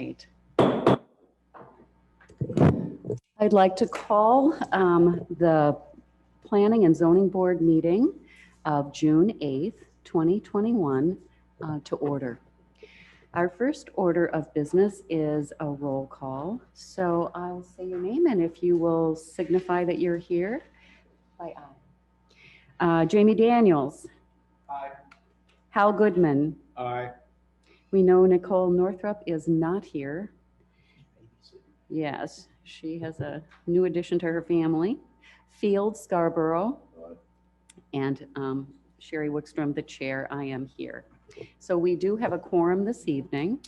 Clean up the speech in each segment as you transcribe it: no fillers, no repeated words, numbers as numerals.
right. I'd like to call the Planning and Zoning Board meeting of June 8th, 2021 to order. Our first order of business is a roll call. So I'll say your name, and if you will signify that you're here by aye. Jamie Daniels. Aye. Hal Goodman. Aye. We know Nicole Northrup is not here. Yes, she has a new addition to her family. Field Scarborough. Aye. And Sherry Wickstrom, the chair. I am here. So we do have a quorum this evening.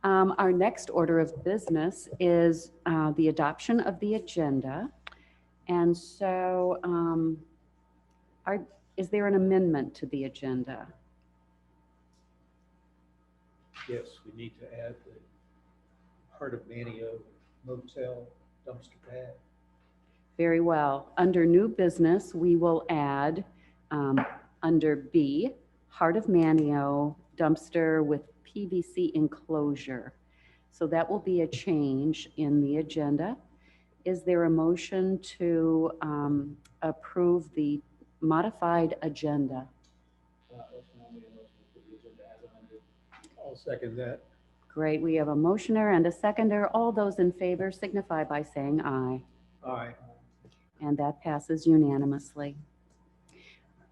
Our next order of business is the adoption of the agenda. And so is there an amendment to the agenda? Yes, we need to add the Heart of Manio Motel dumpster pad. Very well. Under new business, we will add under B, Heart of Manio dumpster with PVC enclosure. So that will be a change in the agenda. Is there a motion to approve the modified agenda? I'll second that. Great. We have a motioner and a seconder. All those in favor signify by saying aye. Aye. And that passes unanimously.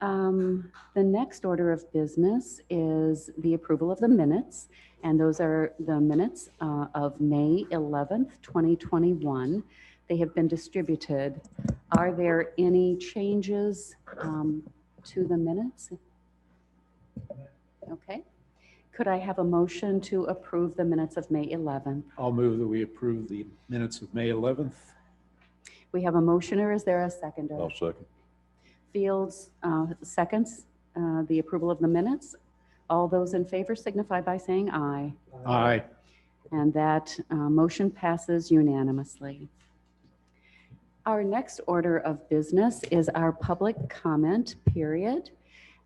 The next order of business is the approval of the minutes, and those are the minutes of May 11th, 2021. They have been distributed. Are there any changes to the minutes? Okay. Could I have a motion to approve the minutes of May 11th? I'll move that we approve the minutes of May 11th. We have a motioner. Is there a seconder? I'll second. Fields seconds the approval of the minutes. All those in favor signify by saying aye. Aye. And that motion passes unanimously. Our next order of business is our public comment period.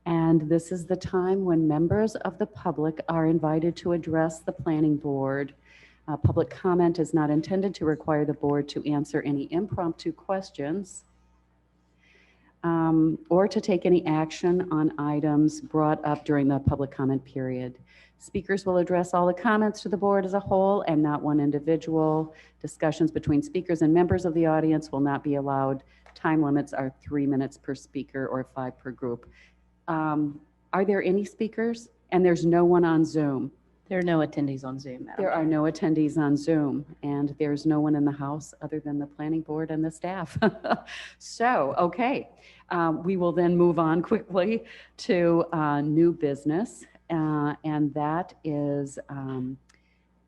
And this is the time when members of the public are invited to address the planning board. Public comment is not intended to require the board to answer any impromptu questions or to take any action on items brought up during the public comment period. Speakers will address all the comments to the board as a whole and not one individual. Discussions between speakers and members of the audience will not be allowed. Time limits are 3 minutes per speaker or 5 per group. Are there any speakers? And there's no one on Zoom. There are no attendees on Zoom, Madam There Chair. are no attendees on Zoom, and there's no one in the house other than the planning board and the staff. So, okay, we will then move on quickly to new business, and that is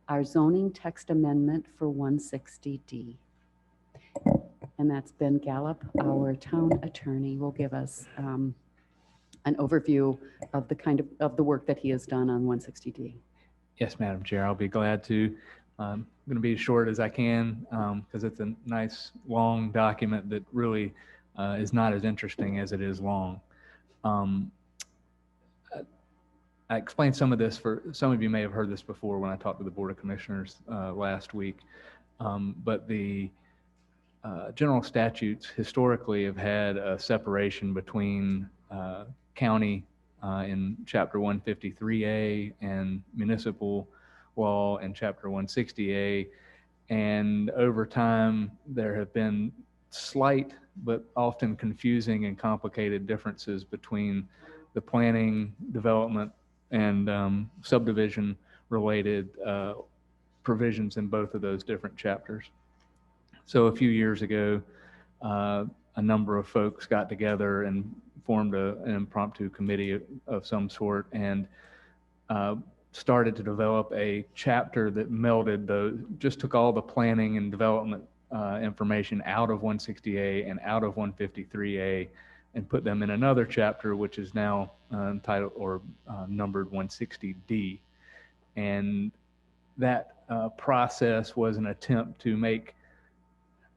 our zoning text amendment for 160D. And that's Ben Gallup, our town attorney, will give us an overview of the the work that he has done on 160D. Yes, Madam Chair, I'll be glad to. I'm going to be as short as I can because it's a nice long document that really is not as interesting as it is long. I explained some of this for some of you may have heard this before when I talked to the Board of Commissioners last week, but the general statutes historically have had a separation between county in Chapter 153A and municipal law in Chapter 160A. And over time, there have been slight but often confusing and complicated differences between the planning, development, and subdivision related provisions in both of those different chapters. So a few years ago, a number of folks got together and formed an impromptu committee of some sort and started to develop a chapter that melded just took all the planning and development information out of 160A and out of 153A and put them in another chapter, which is now entitled or numbered 160D. And that process was an attempt to make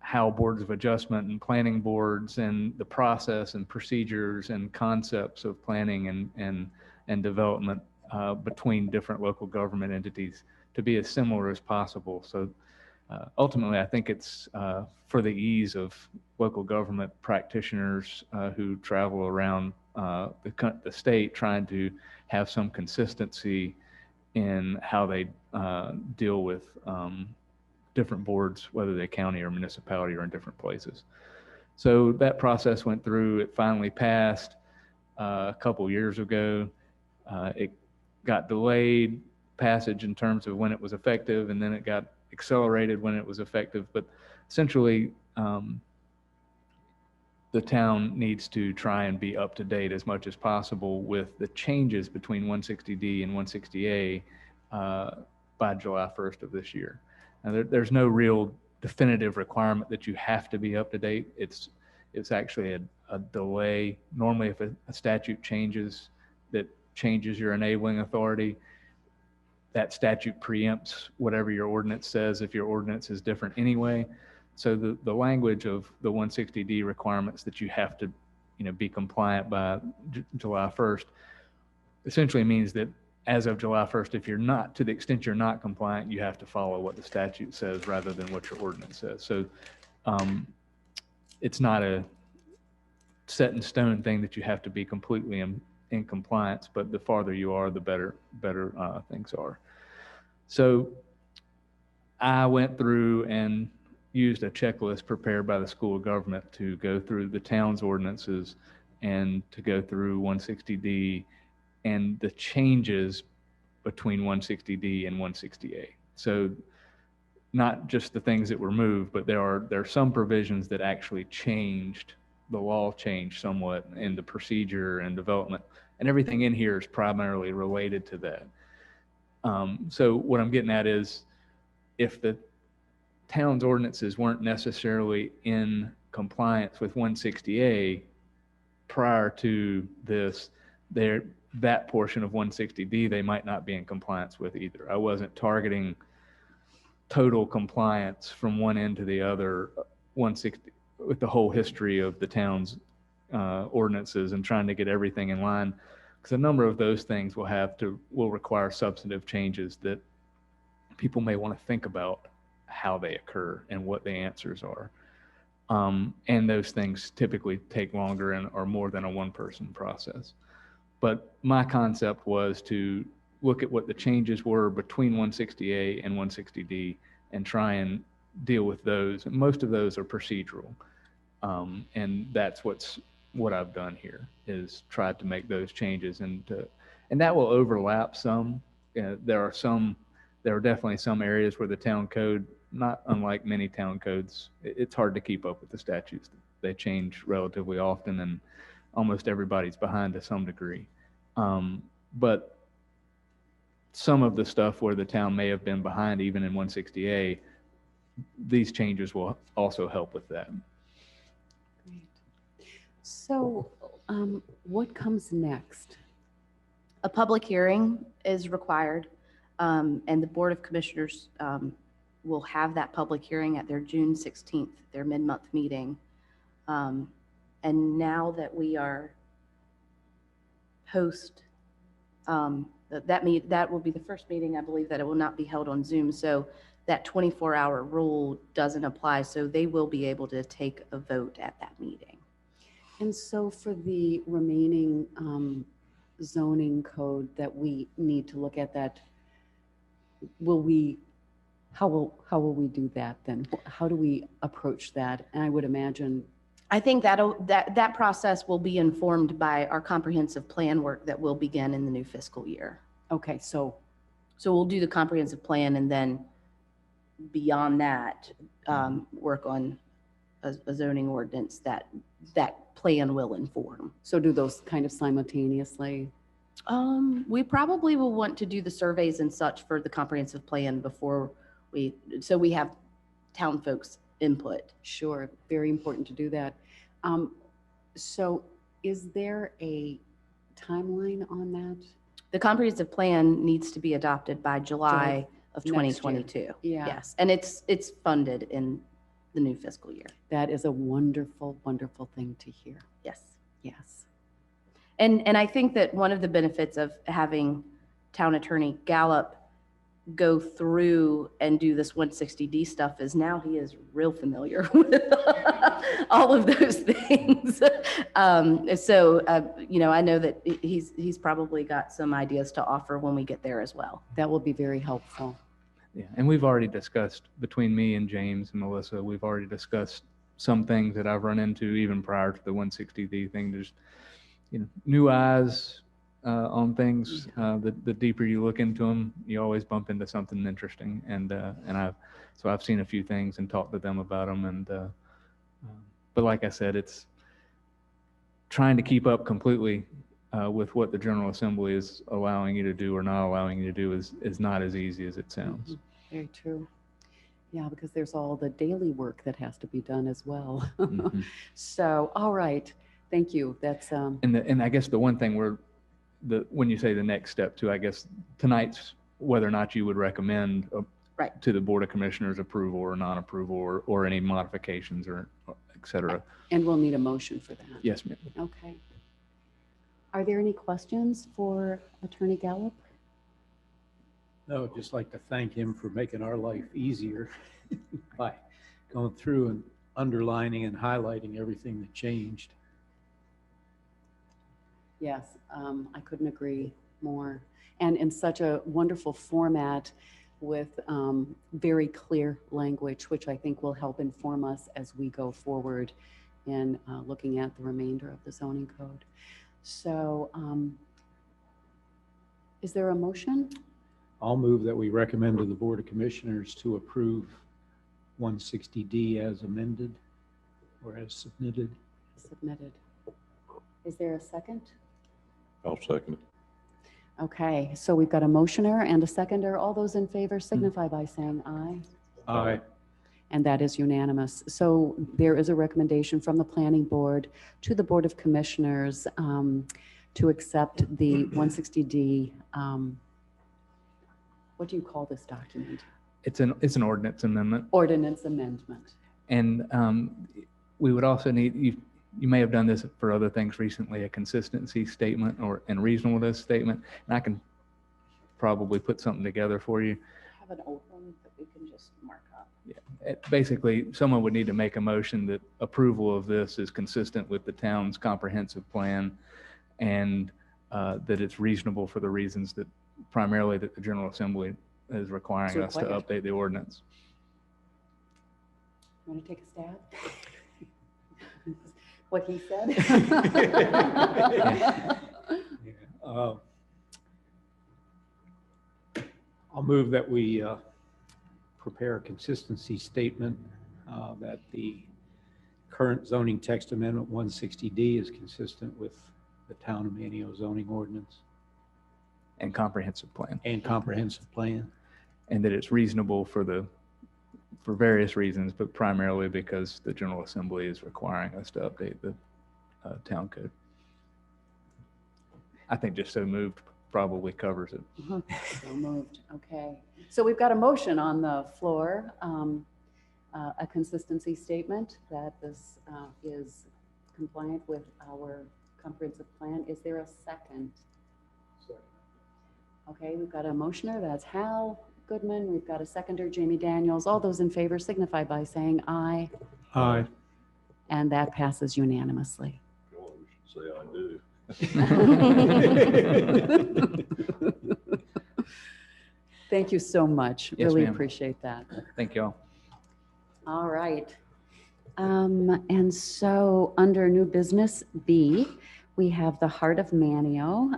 how boards of adjustment and planning boards and the process and procedures and concepts of planning and development between different local government entities to be as similar as possible. So ultimately, I think it's for the ease of local government practitioners who travel around the state trying to have some consistency in how they deal with different boards, whether they're county or municipality or in different places. So that process went through. It finally passed a couple years ago. It got delayed passage in terms of when it was effective, and then it got accelerated when it was effective. But essentially, the town needs to try and be up to date as much as possible with the changes between 160D and 160A by July 1st of this year. Now, there's no real definitive requirement that you have to be up to date. It's actually a delay. Normally, if a statute changes that changes your enabling authority, that statute preempts whatever your ordinance says if your ordinance is different anyway. So the language of the 160D requirements that you have to, be compliant by July 1st essentially means that as of July 1st, if you're not, to the extent you're not compliant, you have to follow what the statute says rather than what your ordinance says. So it's not a set in stone thing that you have to be completely in compliance, but the farther you are, the better things are. So I went through and used a checklist prepared by the School of Government to go through the town's ordinances and to go through 160D and the changes between 160D and 160A. So not just the things that were moved, but there are some provisions that actually changed. The law changed somewhat in the procedure and development, and everything in here is primarily related to that. So what I'm getting at is, if the town's ordinances weren't necessarily in compliance with 160A prior to this, that portion of 160D they might not be in compliance with either. I wasn't targeting total compliance from one end to the other, 160 with the whole history of the town's ordinances and trying to get everything in line, because a number of those things will require substantive changes that people may want to think about how they occur and what the answers are. And those things typically take longer and are more than a one-person process. But my concept was to look at what the changes were between 160A and 160D and try and deal with those. Most of those are procedural. And that's what I've done here, is tried to make those changes, and that will overlap some. There are definitely some areas where the town code, not unlike many town codes, it's hard to keep up with the statutes. They change relatively often, and almost everybody's behind to some degree. But some of the stuff where the town may have been behind, even in 160A, these changes will also help with that. Great. So what comes next? A public hearing is required, and the Board of Commissioners will have that public hearing at their June 16th, their mid-month meeting. And now that we are post, that will be the first meeting, I believe, that it will not be held on Zoom. So that 24-hour rule doesn't apply. So they will be able to take a vote at that meeting. And so for the remaining zoning code that we need to look at, that how will we do that then? How do we approach that? And I would imagine, I think that process will be informed by our comprehensive plan work that will begin in the new fiscal year. okay, so So we'll do the comprehensive plan, and then beyond that, work on a zoning ordinance that plan will inform. do those kind of simultaneously? We probably will want to do the surveys and such for the comprehensive plan before so we have town folks' input. Sure, very important to do that. So is there a timeline on that? The comprehensive plan needs to be adopted by July of next 2022. Yeah. Yes, and it's funded in the new fiscal year. That is a wonderful, wonderful thing to hear. Yes. Yes. And I think that one of the benefits of having Town Attorney Gallup go through and do this 160D stuff is now he is real familiar with all of those things. I know that he's probably got some ideas to offer when we get there as well. That will be very helpful. Yeah, and we've already discussed, between me and James and Melissa, we've already discussed some things that I've run into even prior to the 160D thing. There's, new eyes on things. The deeper you look into them, you always bump into something interesting. And I've seen a few things and talked to them about them. But like I said, it's trying to keep up completely with what the General Assembly is allowing you to do or not allowing you to do is not as easy as it sounds. Very true. Yeah, because there's all the daily work that has to be done as well. Mhm. So, all right. Thank you. That's And I guess the one thing when you say the next step too, I guess tonight's whether or not you would recommend Right. to the Board of Commissioners approval or non-approval or any modifications or et cetera. and we'll need a motion for that. Yes, ma'am. Okay. Are there any questions for Attorney Gallup? No, I'd just like to thank him for making our life easier by going through and underlining and highlighting everything that changed. Yes, I couldn't agree more. And in such a wonderful format with very clear language, which I think will help inform us as we go forward in looking at the remainder of the zoning code. So is there a motion? I'll move that we recommend to the Board of Commissioners to approve 160D as amended or as submitted. Submitted. Is there a second? I'll second it. Okay, so we've got a motioner and a seconder. All those in favor signify by saying aye. Aye. And that is unanimous. So there is a recommendation from the Planning Board to the Board of Commissioners to accept the 160D. What do you call this document? It's an ordinance amendment. Ordinance amendment. And we would also need, you may have done this for other things recently, a consistency statement and reasonableness statement. And I can probably put something together for you. Have an open that we can just mark up. Yeah. Basically, someone would need to make a motion that approval of this is consistent with the town's comprehensive plan and that it's reasonable for the reasons that primarily that the General Assembly is requiring us to required. update the ordinance. You want to take a stab? What he said? Yeah. I'll move that we prepare a consistency statement that the current zoning text amendment 160D is consistent with the Town of Manio zoning ordinance And comprehensive plan. and comprehensive plan. And that it's reasonable for various reasons, but primarily because the General Assembly is requiring us to update the town code. I think just so moved probably covers it. So moved. Okay. So we've got a motion on the floor, a consistency statement that this is compliant with our comprehensive plan. Is there a second? Okay, we've got a motioner. That's Hal Goodman. We've got a seconder, Jamie Daniels. All those in favor signify by saying aye. Aye. And that passes unanimously. God, we should say I do. Thank you so much. Yes, Really ma'am. appreciate that. Thank you all. All right. And so under new business B, we have the Heart of Manio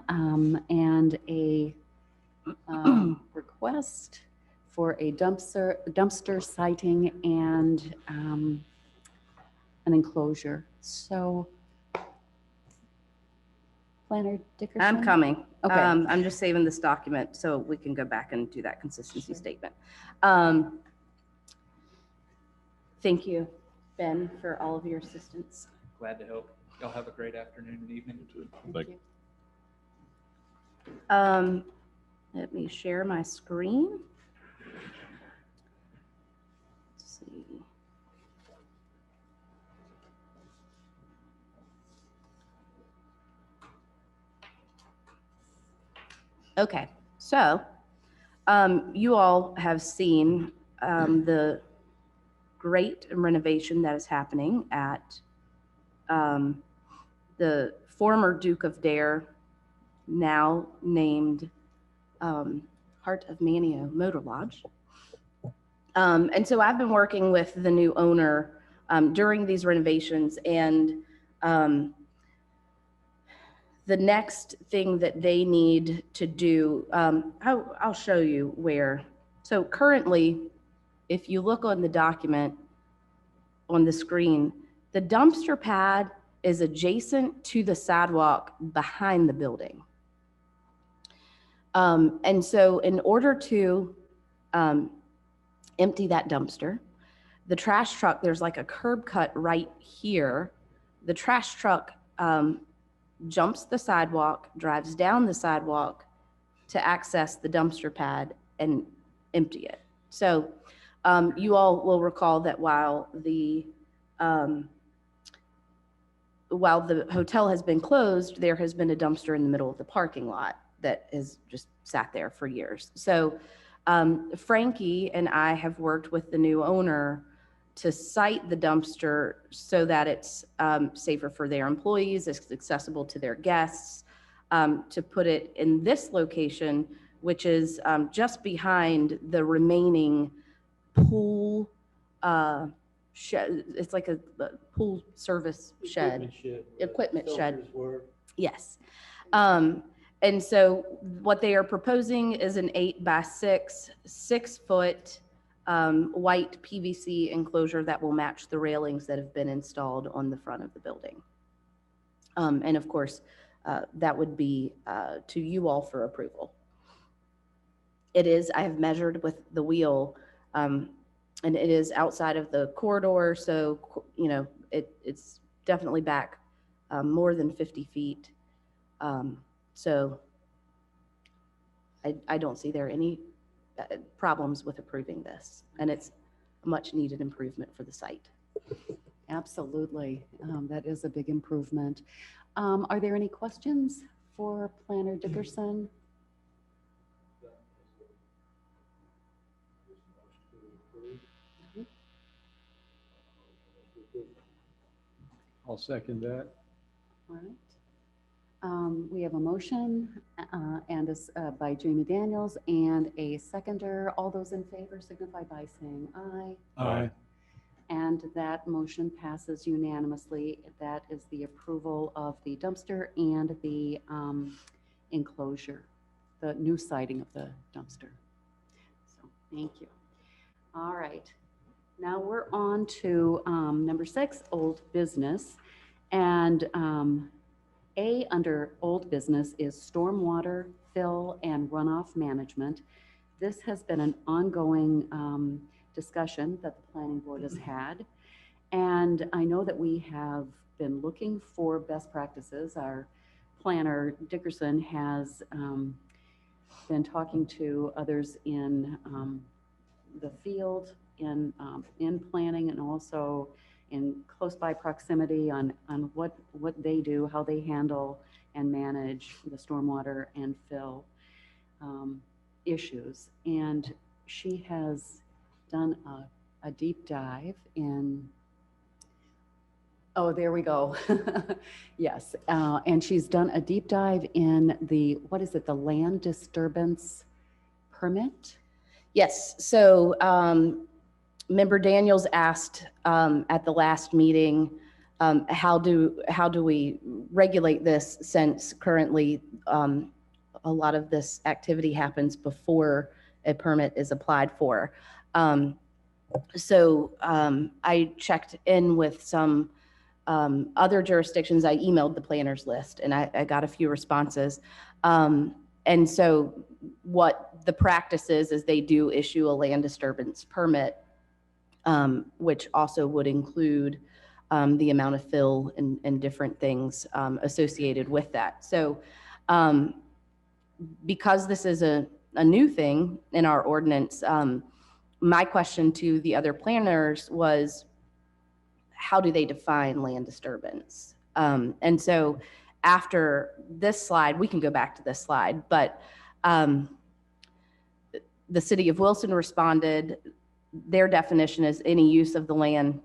and a request for a dumpster siting and an enclosure. So Planner Dickerson? I'm coming. Okay. I'm just saving this document so we can go back and do that consistency statement. Thank you, Ben, for all of your assistance. Glad to help. Y'all have a great afternoon and evening. Thank you. Let me share my screen. Let's see. Okay, So, you all have seen the great renovation that is happening at the former Duke of Dare, now named Heart of Manio Motor Lodge. And so I've been working with the new owner during these renovations, and the next thing that they need to do, I'll show you where. So currently, if you look on the document on the screen, the dumpster pad is adjacent to the sidewalk behind the building. And so in order to empty that dumpster, the trash truck, there's like a curb cut right here. The trash truck jumps the sidewalk, drives down the sidewalk to access the dumpster pad and empty it. So you all will recall that while the hotel has been closed, there has been a dumpster in the middle of the parking lot that has just sat there for years. So Frankie and I have worked with the new owner to site the dumpster so that it's safer for their employees, it's accessible to their guests, to put it in this location, which is just behind the remaining pool shed. It's like a pool service shed. Equipment shed. Yes. And so what they are proposing is an 8x6, 6-foot white PVC enclosure that will match the railings that have been installed on the front of the building. And of course, that would be to you all for approval. It is, I have measured with the wheel, and it is outside of the corridor. So, you know, it's definitely back more than 50 feet. So I don't see there any problems with approving this, and it's a much needed improvement for the site. Absolutely. That is a big improvement. Are there any questions for Planner Dickerson? I'll second that. All right. We have a motion by Jamie Daniels and a seconder. All those in favor signify by saying aye. Aye. And that motion passes unanimously. That is the approval of the dumpster and the enclosure, the new siding of the dumpster. So thank you. All right. Now we're on to number 6, old business. And A under old business is stormwater, fill, and runoff management. This has been an ongoing discussion that the planning board has had. And I know that we have been looking for best practices. Our planner, Dickerson, has been talking to others in the field, in planning, and also in close by proximity on what they do, how they handle and manage the stormwater and fill issues. And she has done a deep dive in, oh, there we go. Yes, and she's done a deep dive in the, what is it, the land disturbance permit? Yes. So Member Daniels asked at the last meeting, how do we regulate this, since currently a lot of this activity happens before a permit is applied for. So I checked in with some other jurisdictions. I emailed the planners list, and I got a few responses. And so what the practice is they do issue a land disturbance permit, which also would include the amount of fill and different things associated with that. So because this is a new thing in our ordinance, my question to the other planners was, how do they define land disturbance? And so after this slide, we can go back to this slide, but The city of Wilson responded, their definition is any use of the land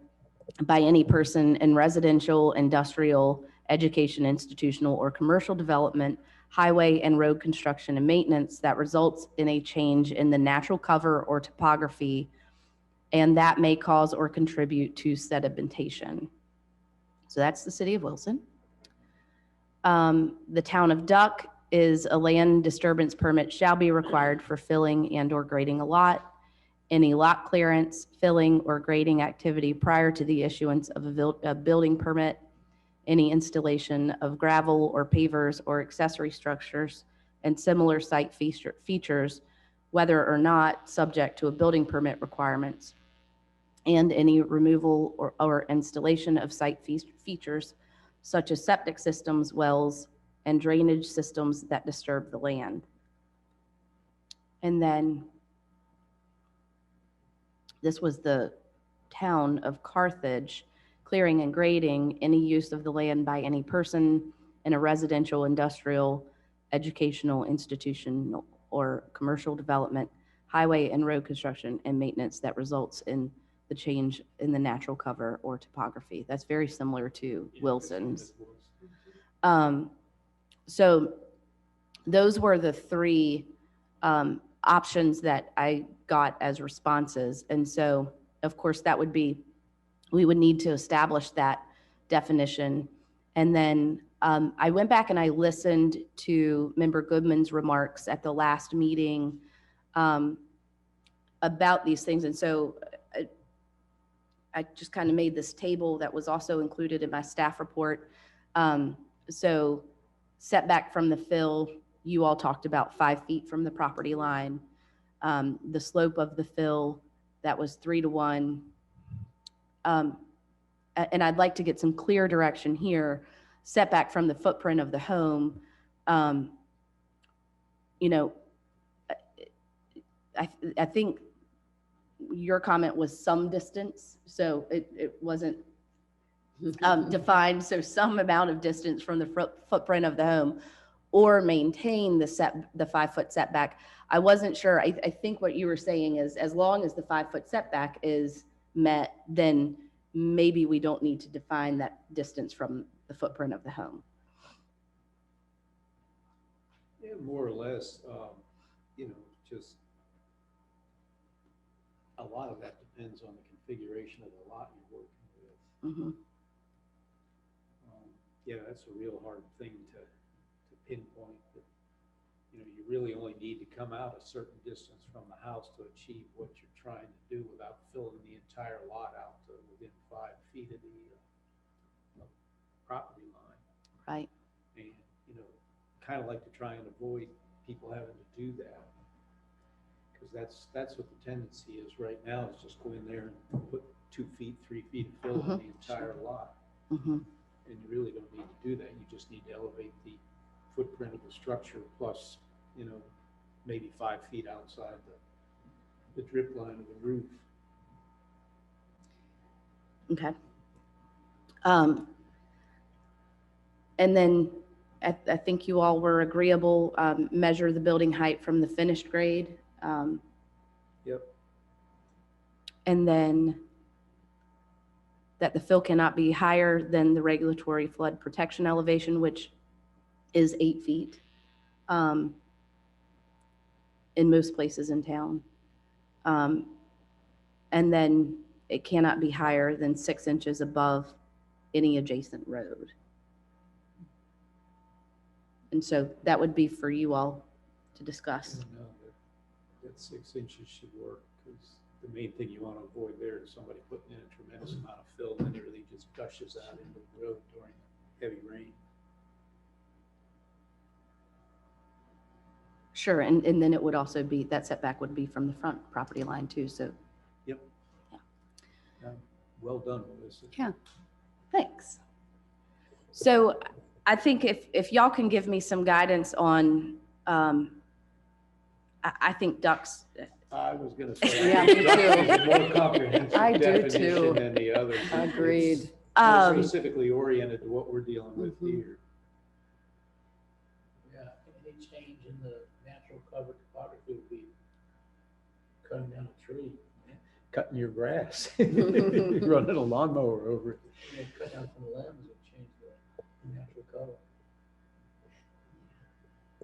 by any person in residential, industrial, education, institutional, or commercial development, highway and road construction and maintenance that results in a change in the natural cover or topography, and that may cause or contribute to sedimentation. So that's the city of Wilson. The town of Duck is a land disturbance permit shall be required for filling and or grading a lot, any lot clearance, filling, or grading activity prior to the issuance of a building permit, any installation of gravel or pavers or accessory structures and similar site features, whether or not subject to a building permit requirements, and any removal or installation of site features such as septic systems, wells, and drainage systems that disturb the land. And then this was the town of Carthage, clearing and grading any use of the land by any person in a residential, industrial, educational, institution, or commercial development, highway and road construction and maintenance that results in the change in the natural cover or topography. That's very similar to Wilson's. So those were the three options that I got as responses. And so, of course, that would be, we would need to establish that definition. And then I went back and I listened to Member Goodman's remarks at the last meeting about these things. And so I just kind of made this table that was also included in my staff report. So setback from the fill, you all talked about 5 feet from the property line. The slope of the fill, that was 3 to 1. And I'd like to get some clear direction here. Setback from the footprint of the home, you know, I think your comment was some distance, so it wasn't defined. So some amount of distance from the footprint of the home, or maintain the 5-foot setback. I wasn't sure. I think what you were saying is, as long as the 5-foot setback is met, then maybe we don't need to define that distance from the footprint of the home. Yeah, more or less, you know, just a lot of that depends on the configuration of the lot you're working with. Mm-hmm. Yeah, that's a real hard thing to pinpoint. But, you know, you really only need to come out a certain distance from the house to achieve what you're trying to do without filling the entire lot out to within 5 feet of the property line. Right. And, you know, kind of like to try and avoid people having to do that. Because that's what the tendency is right now, is just go in there and put 2 feet, 3 feet of fill in the entire lot. Mm-hmm. And you really don't need to do that. You just need to elevate the footprint of the structure plus, you know, maybe 5 feet outside the drip line of the roof. Okay. And then I think you all were agreeable, measure the building height from the finished grade. Yep. And then that the fill cannot be higher than the regulatory flood protection elevation, which is 8 feet in most places in town. And then it cannot be higher than 6 inches above any adjacent road. And so that would be for you all to discuss. No, that 6 inches should work, because the main thing you want to avoid there is somebody putting in a tremendous amount of fill and it really just gushes out into the road during heavy rain. Sure, and then it would also be, that setback would be from the front property line too, so. Yep. Yeah. Well done, Melissa. Yeah, thanks. So I think if y'all can give me some guidance on, I think ducks. I was going to say, Yeah, I me think ducks too. is a more comprehensive I do definition too. than the others. Agreed. It's more specifically oriented to what we're dealing with Mhm. here. Yeah, any change in the natural cover topography would be cutting down a tree, cutting your grass, running a lawnmower over it. Cut down some limbs and change the natural color.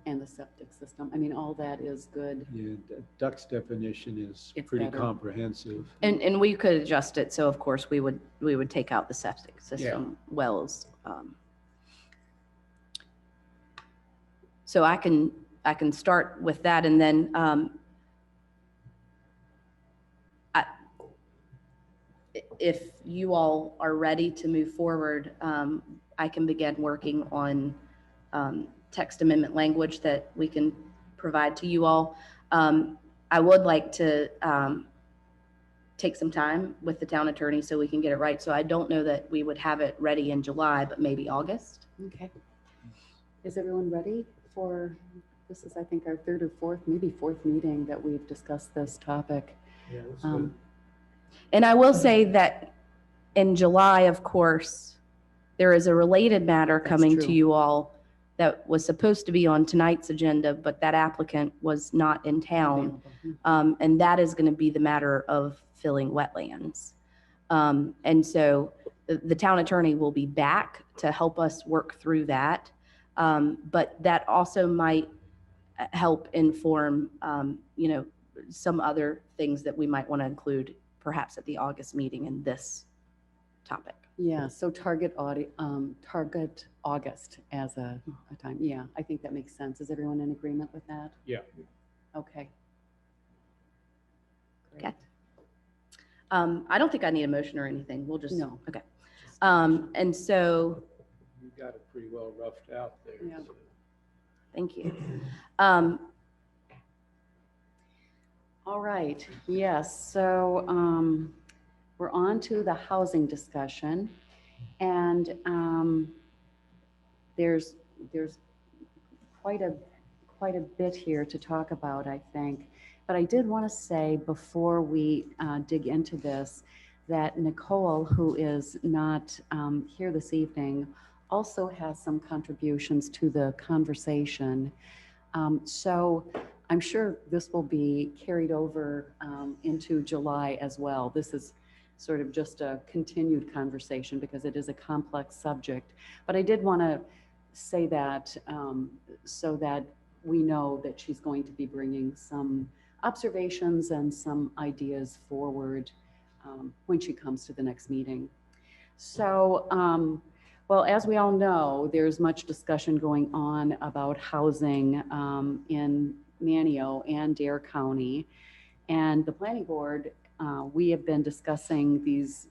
And the septic system. I mean, all that is good. Yeah, duct's definition is It's pretty better. comprehensive. And we could adjust it, so of course we would take out the septic system wells. So I can start with that, and then if you all are ready to move forward, I can begin working on text amendment language that we can provide to you all. I would like to take some time with the town attorney so we can get it right. So I don't know that we would have it ready in July, but maybe August. Okay. Is everyone ready for, this is, I think, our third or fourth, maybe fourth meeting that we've discussed this topic. Yeah, that's good. And I will say that in July, of course, there is a related matter That's coming to true. you all that was supposed to be on tonight's agenda, but that applicant was not in town. And that is going to be the matter of filling wetlands. And so the town attorney will be back to help us work through that. But that also might help inform, some other things that we might want to include perhaps at the August meeting in this topic. Yeah, so target August as a time. Yeah, I think that makes sense. Is everyone in agreement with that? Yeah. Okay. Okay. I don't think I need a motion or anything. We'll just, No. okay. And so, You got it pretty well roughed out there. Yeah. so. thank you. All right, yes, so we're on to the housing discussion, and there's quite a bit here to talk about, I think. But I did want to say before we dig into this that Nicole, who is not here this evening, also has some contributions to the conversation. So I'm sure this will be carried over into July as well. This is sort of just a continued conversation because it is a complex subject. But I did want to say that so that we know that she's going to be bringing some observations and some ideas forward when she comes to the next meeting. So, well, as we all know, there's much discussion going on about housing in Manio and Dare County. And the planning board, we have been discussing these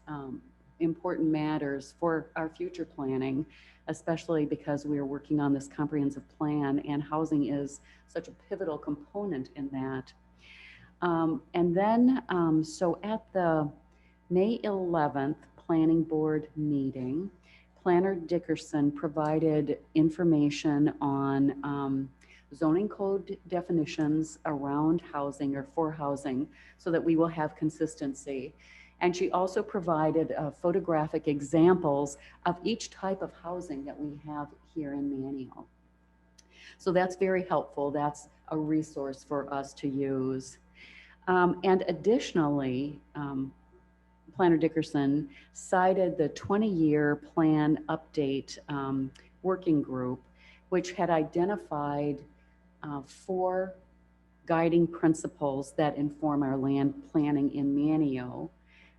important matters for our future planning, especially because we are working on this comprehensive plan and housing is such a pivotal component in that. And then, so at the May 11th planning board meeting, Planner Dickerson provided information on zoning code definitions around housing or for housing so that we will have consistency. And she also provided photographic examples of each type of housing that we have here in Manio. So that's very helpful. That's a resource for us to use. And additionally, Planner Dickerson cited the 20-year plan update working group, which had identified 4 guiding principles that inform our land planning in Manio.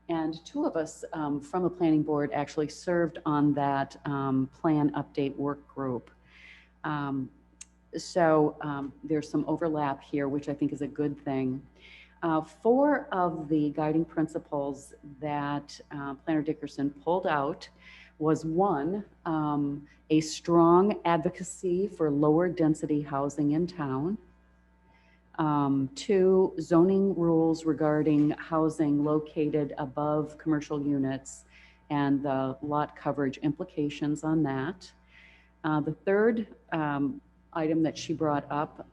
And 2 of us from the planning board actually served on that plan update work group. So there's some overlap here, which I think is a good thing. 4 of the guiding principles that Planner Dickerson pulled out was 1, a strong advocacy for lower density housing in town. 2, zoning rules regarding housing located above commercial units and the lot coverage implications on that. The 3rd item that she brought up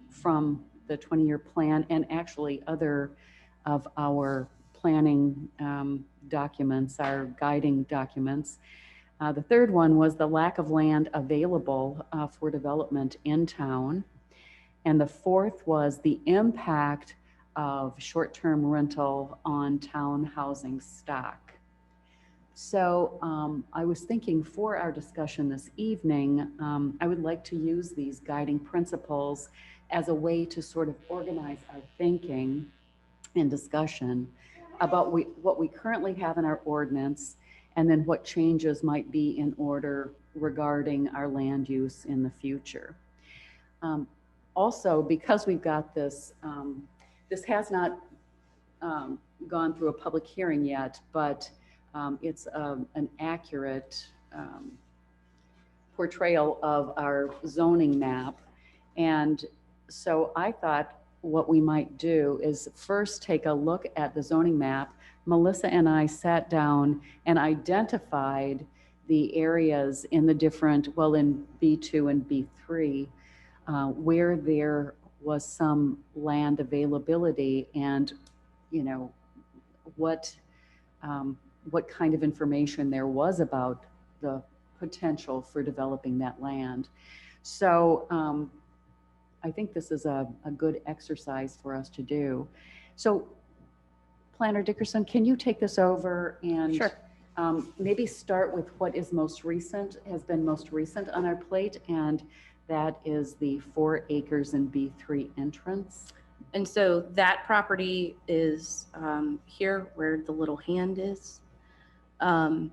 from the 20-year plan and actually other of our planning documents, our guiding documents. The 3rd one was the lack of land available for development in town. And the 4th was the impact of short-term rental on town housing stock. So I was thinking for our discussion this evening, I would like to use these guiding principles as a way to sort of organize our thinking and discussion about what we currently have in our ordinance, and then what changes might be in order regarding our land use in the future. Also, because we've got this, this has not gone through a public hearing yet, but it's an accurate portrayal of our zoning map. And so I thought what we might do is first take a look at the zoning map. Melissa and I sat down and identified the areas in the different, well, in B2 and B3, where there was some land availability, and, you know, what kind of information there was about the potential for developing that land. So I think this is a good exercise for us to do. So Planner Dickerson, can you take this over and Sure. Maybe start with what is most recent, has been most recent on our plate, and that is the 4 acres in B3 entrance. And so that property is here where the little hand is. And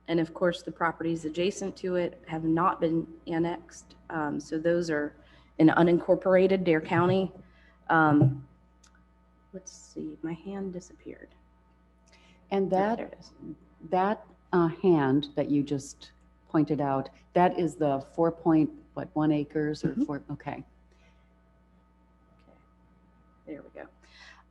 of course, the properties adjacent to it have not been annexed. So those are in unincorporated Dare County. Let's see, my hand disappeared. And There that, it is. that hand that you just pointed out, that is the 4.1 acres or Mhm. 4, okay. There we go.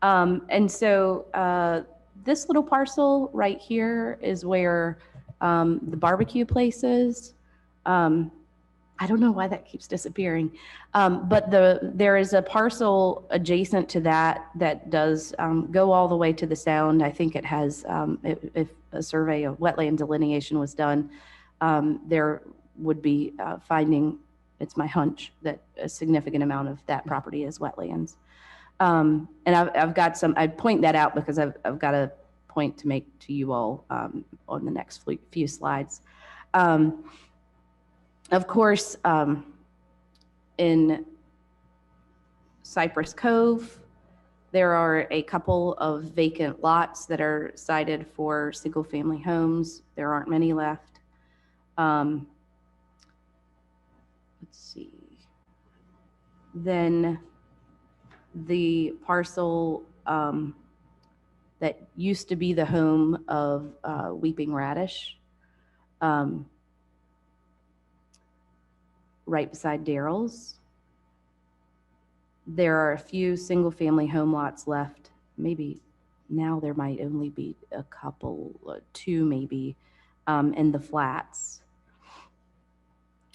And so this little parcel right here is where the barbecue place is. I don't know why that keeps disappearing. But there is a parcel adjacent to that that does go all the way to the sound. I think it has, if a survey of wetland delineation was done, there would be finding, it's my hunch, that a significant amount of that property is wetlands. And I've got some, I'd point that out because I've got a point to make to you all on the next few slides. Of course, in Cypress Cove, there are a couple of vacant lots that are cited for single-family homes. There aren't many left. Let's see. Then the parcel that used to be the home of Weeping Radish, right beside Daryl's. There are a few single-family home lots left. Maybe now there might only be a couple, 2 maybe, in the flats.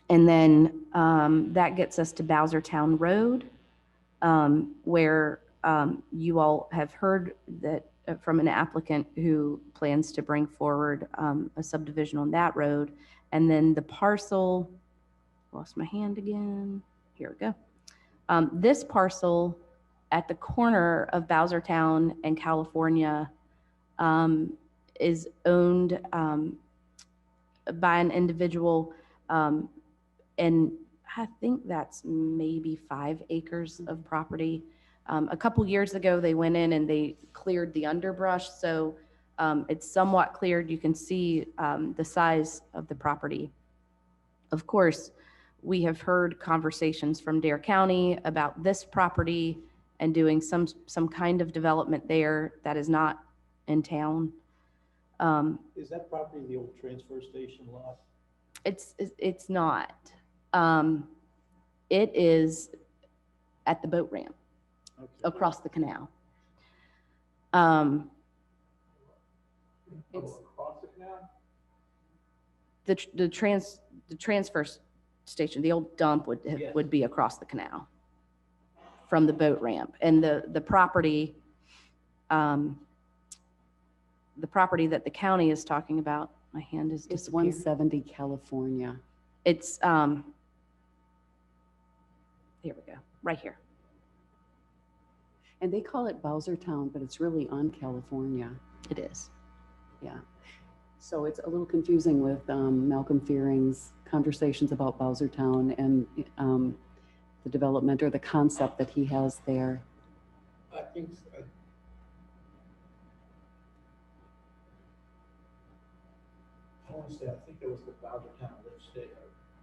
And then that gets us to Bowsertown Road, where you all have heard that from an applicant who plans to bring forward a subdivision on that road. And then the parcel, lost my hand again. Here we go. This parcel at the corner of Bowsertown and California is owned by an individual, and I think that's maybe 5 acres of property. A couple years ago, they went in and they cleared the underbrush, so it's somewhat cleared. You can see the size of the property. Of course, we have heard conversations from Dare County about this property and doing some kind of development there that is not in town. Is that property the old transfer station lot? It's not. It is at the boat ramp Okay. across the canal. It's Across the canal? the transfer station, the old dump Yes. would be across the canal from the boat ramp, and the property that the county is talking about, my hand is It's disappeared. 170 California. It's here we go, right here. And they call it Bowsertown, but it's really on California. It is. Yeah. So it's a little confusing with Malcolm Fearing's conversations about Bowsertown and the development or the concept that he has there. I think, I want to say, I think it was the Bowsertown Lift Station.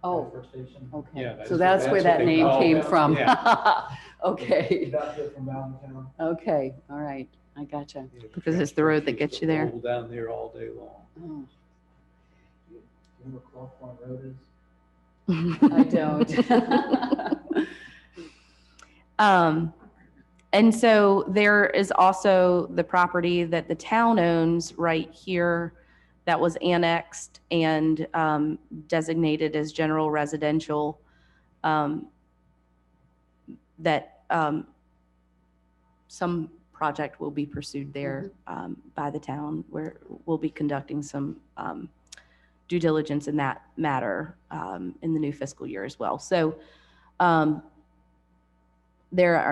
Oh, Station. okay. Yeah, So that's where what that they name call came it. from. Yeah. Okay. Got here from Bowsertown. Okay. All right. I gotcha. Because it's the road that gets you there. Roll down there all day long. Oh, Do you know where Clough Farm Road is? I don't. And so there is also the property that the town owns right here that was annexed and designated as general residential, that some project will be pursued there by the town, where we'll be conducting some due diligence in that matter in the new fiscal year as well. So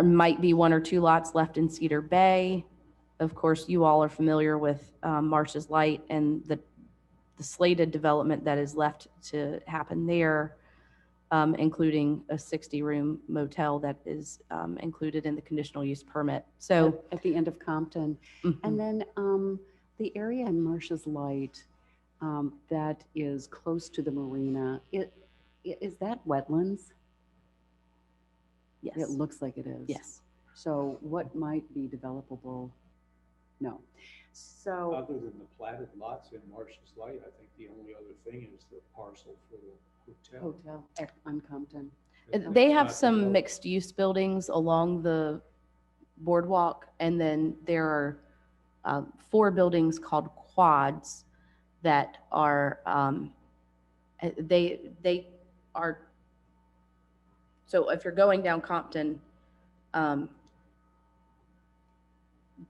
might be 1 or 2 lots left in Cedar Bay. Of course, you all are familiar with Marsh's Light and the slated development that is left to happen there, including a 60-room motel that is included in the conditional use permit. So At the end of Compton. mhm. And then the area in Marsh's Light that is close to the marina, is that wetlands? Yes. It looks like it is. Yes. So what might be developable? No. So, Other than the platted lots in Marsh's Light, I think the only other thing is the parcel for the hotel. hotel on Compton. They have Not some developed. mixed-use buildings along the boardwalk, and then there are 4 buildings called quads that are, they are, so if you're going down Compton,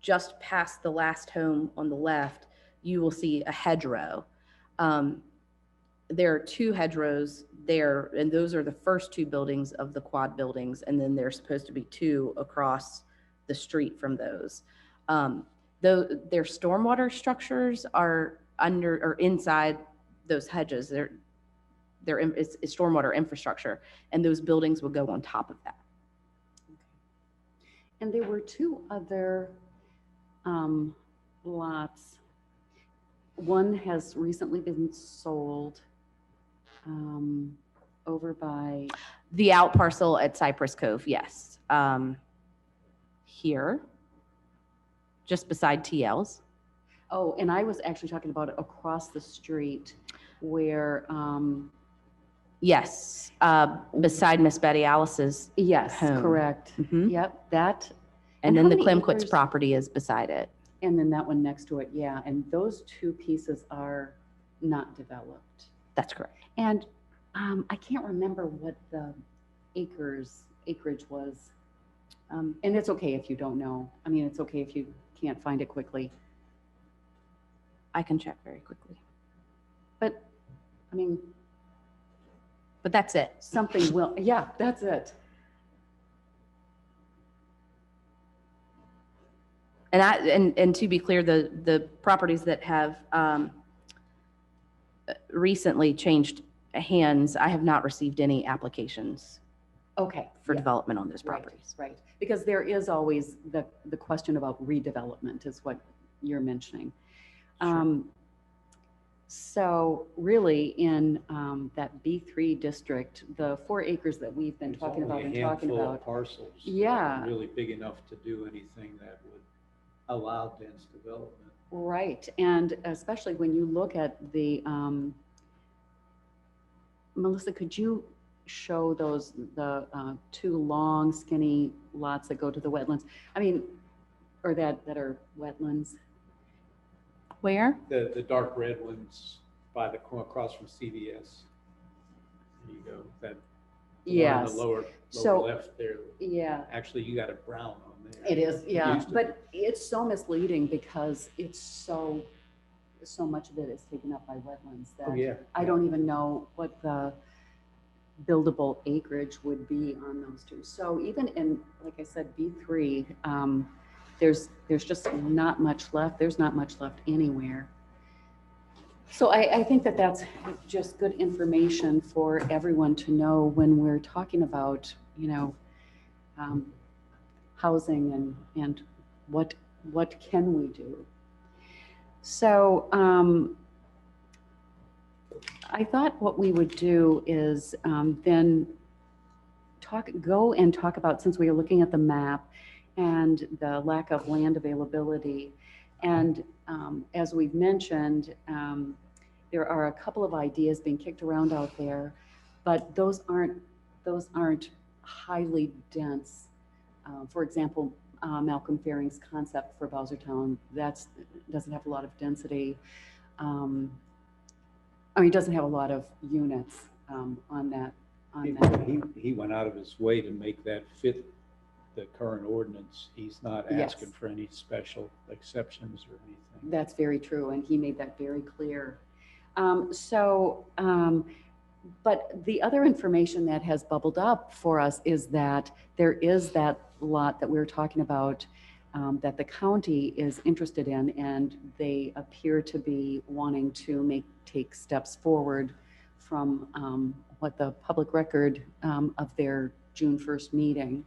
just past the last home on the left, you will see a hedgerow. There are 2 hedgerows there, and those are the first 2 buildings of the quad buildings, and then there's supposed to be 2 across the street from those. Though their stormwater structures are under or inside those hedges. It's stormwater infrastructure, and those buildings will go on top of that. And there were 2 other lots. One has recently been sold over by, The out parcel at Cypress Cove, yes. Here, just beside TL's. oh, and I was actually talking about across the street where, Yes, beside Miss Betty Alice's. yes, Home. correct. Mhm. Yep, that. And how then the many Klimkowitz acres? property is beside it. And then that one next to it, yeah. And those 2 pieces are not developed. That's correct. And I can't remember what the acreage was. And it's okay if you don't know. I mean, it's okay if you can't find it quickly. I can check very quickly. But, I mean, But that's it. something will, yeah, that's it. And to be clear, the properties that have recently changed hands, I have not received any applications Okay. for yeah, development on those right, properties. Right, because there is always the question about redevelopment is what you're mentioning. So really in that B3 district, the 4 acres that we've been There's talking only about a and talking handful of about. parcels. that Yeah. are really big enough to do anything that would allow dense development. Right, and especially when you look at the, Melissa, could you show the 2 long skinny lots that go to the wetlands? I mean, or that are wetlands? Where? The dark red ones by across from CVS. There you go, that. the one in Yes. the lower So- left there. Yeah, Actually, you got a brown on there. it is, yeah, used to but it's so misleading because it's so much of it is taken up by wetlands Oh, that yeah. I don't even know what buildable acreage would be on those two. So even in, like I said, B3, there's just not much left. There's not much left anywhere. So I think that that's just good information for everyone to know when we're talking about, housing and what can we do. So I thought what we would do is then go and talk about, since we are looking at the map and the lack of land availability, and as we've mentioned, there are a couple of ideas being kicked around out there, but those aren't highly dense. For example, Malcolm Fearing's concept for Bowsertown, doesn't have a lot of density. It doesn't have a lot of units on that. He went out of his way to make that fit the current ordinance. He's not asking for any special exceptions or anything. That's very true, and he made that very clear. But the other information that has bubbled up for us is that there is that lot that we were talking about that the county is interested in, and they appear to be wanting to take steps forward from what the public record of their June 1st meeting.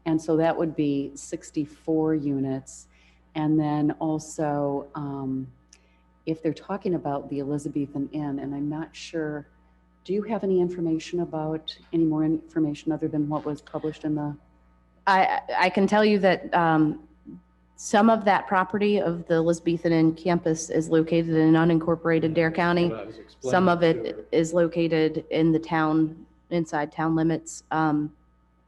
And so that would be 64 units. And then also, if they're talking about the Elizabethan Inn, and I'm not sure, do you have any more information other than what was published in the? I can tell you that some of that property of the Elizabethan Inn campus is located in unincorporated Dare County. Some of it is located in the town, inside town limits.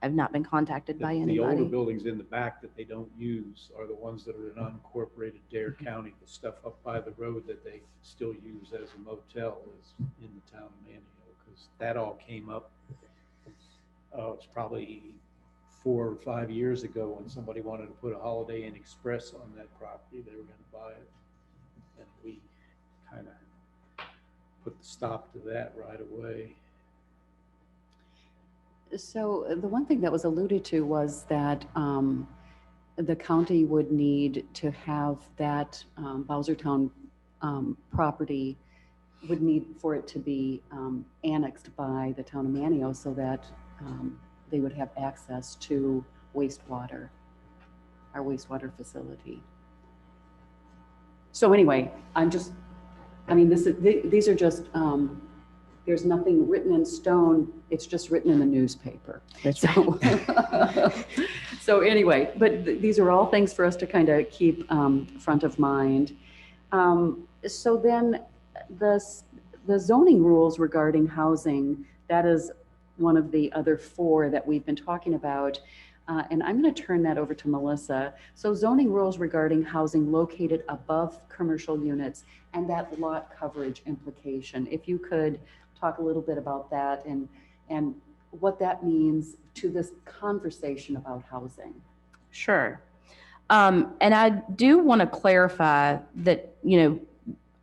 I've not been contacted by anybody. The older buildings in the back that they don't use are the ones that are in unincorporated Dare County. The stuff up by the road that they still use as a motel is in the town of Manio, because that all came up, it's probably 4 or 5 years ago when somebody wanted to put a Holiday Inn Express on that property. They were going to buy it, and we kind of put the stop to that right away. So the one thing that was alluded to was that the county would need to have that Bowsertown property would need for it to be annexed by the town of Manio, so that they would have access to wastewater, our wastewater facility. So anyway, these are just, there's nothing written in stone. It's just written in the newspaper. So anyway, but these are all things for us to kind of keep front of mind. So then the zoning rules regarding housing, that is one of the other 4 that we've been talking about. And I'm going to turn that over to Melissa. So zoning rules regarding housing located above commercial units and that lot coverage implication. If you could talk a little bit about that and what that means to this conversation about housing. Sure. And I do want to clarify that,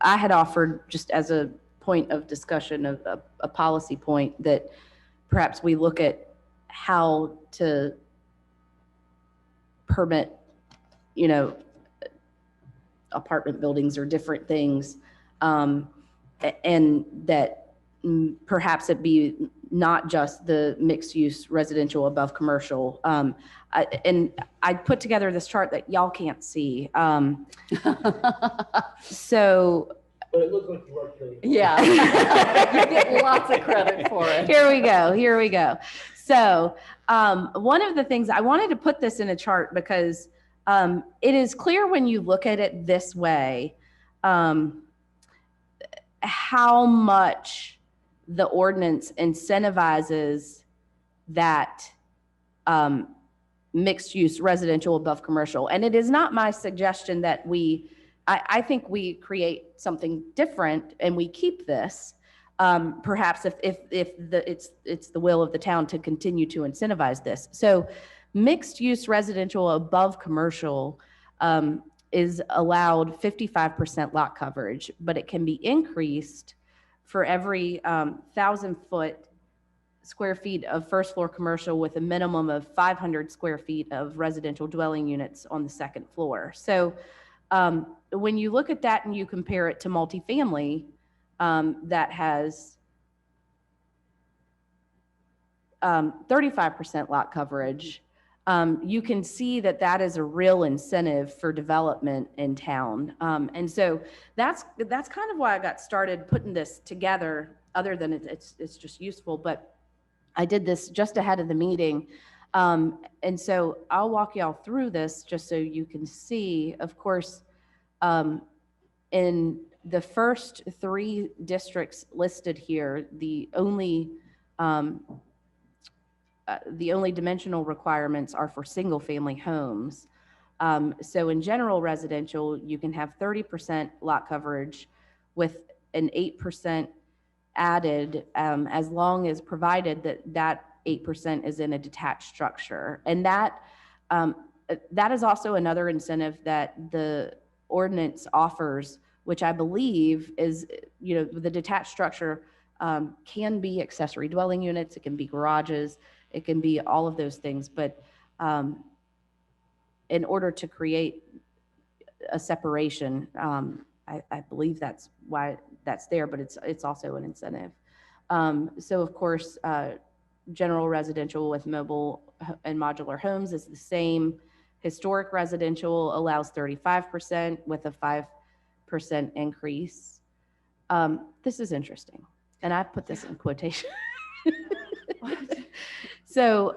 I had offered, just as a point of discussion, a policy point, that perhaps we look at how to permit, apartment buildings or different things, and that perhaps it be not just the mixed use residential above commercial. And I put together this chart that y'all can't see. So. But it looks like you worked really hard. Yeah, you get lots of credit for it. Here we go. So one of the things, I wanted to put this in a chart because it is clear when you look at it this way, how much the ordinance incentivizes that mixed use residential above commercial. And it is not my suggestion that I think we create something different and we keep this. Perhaps if it's the will of the town to continue to incentivize this. So mixed use residential above commercial is allowed 55% lot coverage, but it can be increased for every 1,000 foot square feet of first floor commercial with a minimum of 500 square feet of residential dwelling units on the second floor. So when you look at that and you compare it to multifamily that has 35% lot coverage, you can see that that is a real incentive for development in town. And so that's kind of why I got started putting this together, other than it's just useful. But I did this just ahead of the meeting. And so I'll walk y'all through this just so you can see. Of course, in the first 3 districts listed here, the only dimensional requirements are for single-family homes. So in general residential, you can have 30% lot coverage with an 8% added, as long as provided that 8% is in a detached structure. And that is also another incentive that the ordinance offers, which I believe is, the detached structure can be accessory dwelling units, it can be garages, it can be all of those things. But in order to create a separation, I believe that's why that's there, but it's also an incentive. So of course, general residential with mobile and modular homes is the same. Historic residential allows 35% with a 5% increase. This is interesting, and I put this in quotation. So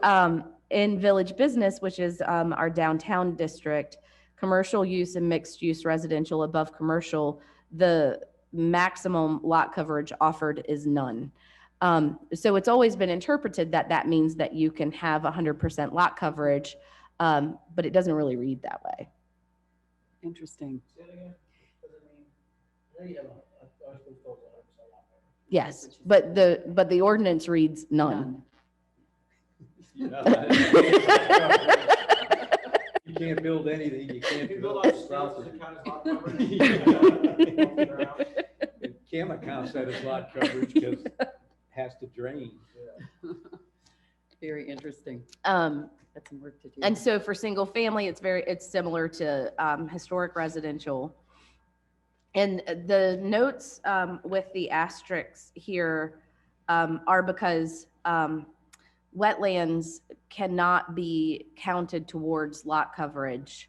in Village Business, which is our downtown district, commercial use and mixed use residential above commercial, the maximum lot coverage offered is none. So it's always been interpreted that that means that you can have 100% lot coverage, but it doesn't really read that way. Interesting. Say it again. What does it mean? There you go. I was told that I saw that. Yes, but the ordinance reads none. You can't build anything, you can't You build build up a stairs, does it count as lot coverage? It can't count that as lot coverage because it has to drain. Very interesting. That's some work to do. And so for single family, it's similar to historic residential. And the notes with the asterisks here are because wetlands cannot be counted towards lot coverage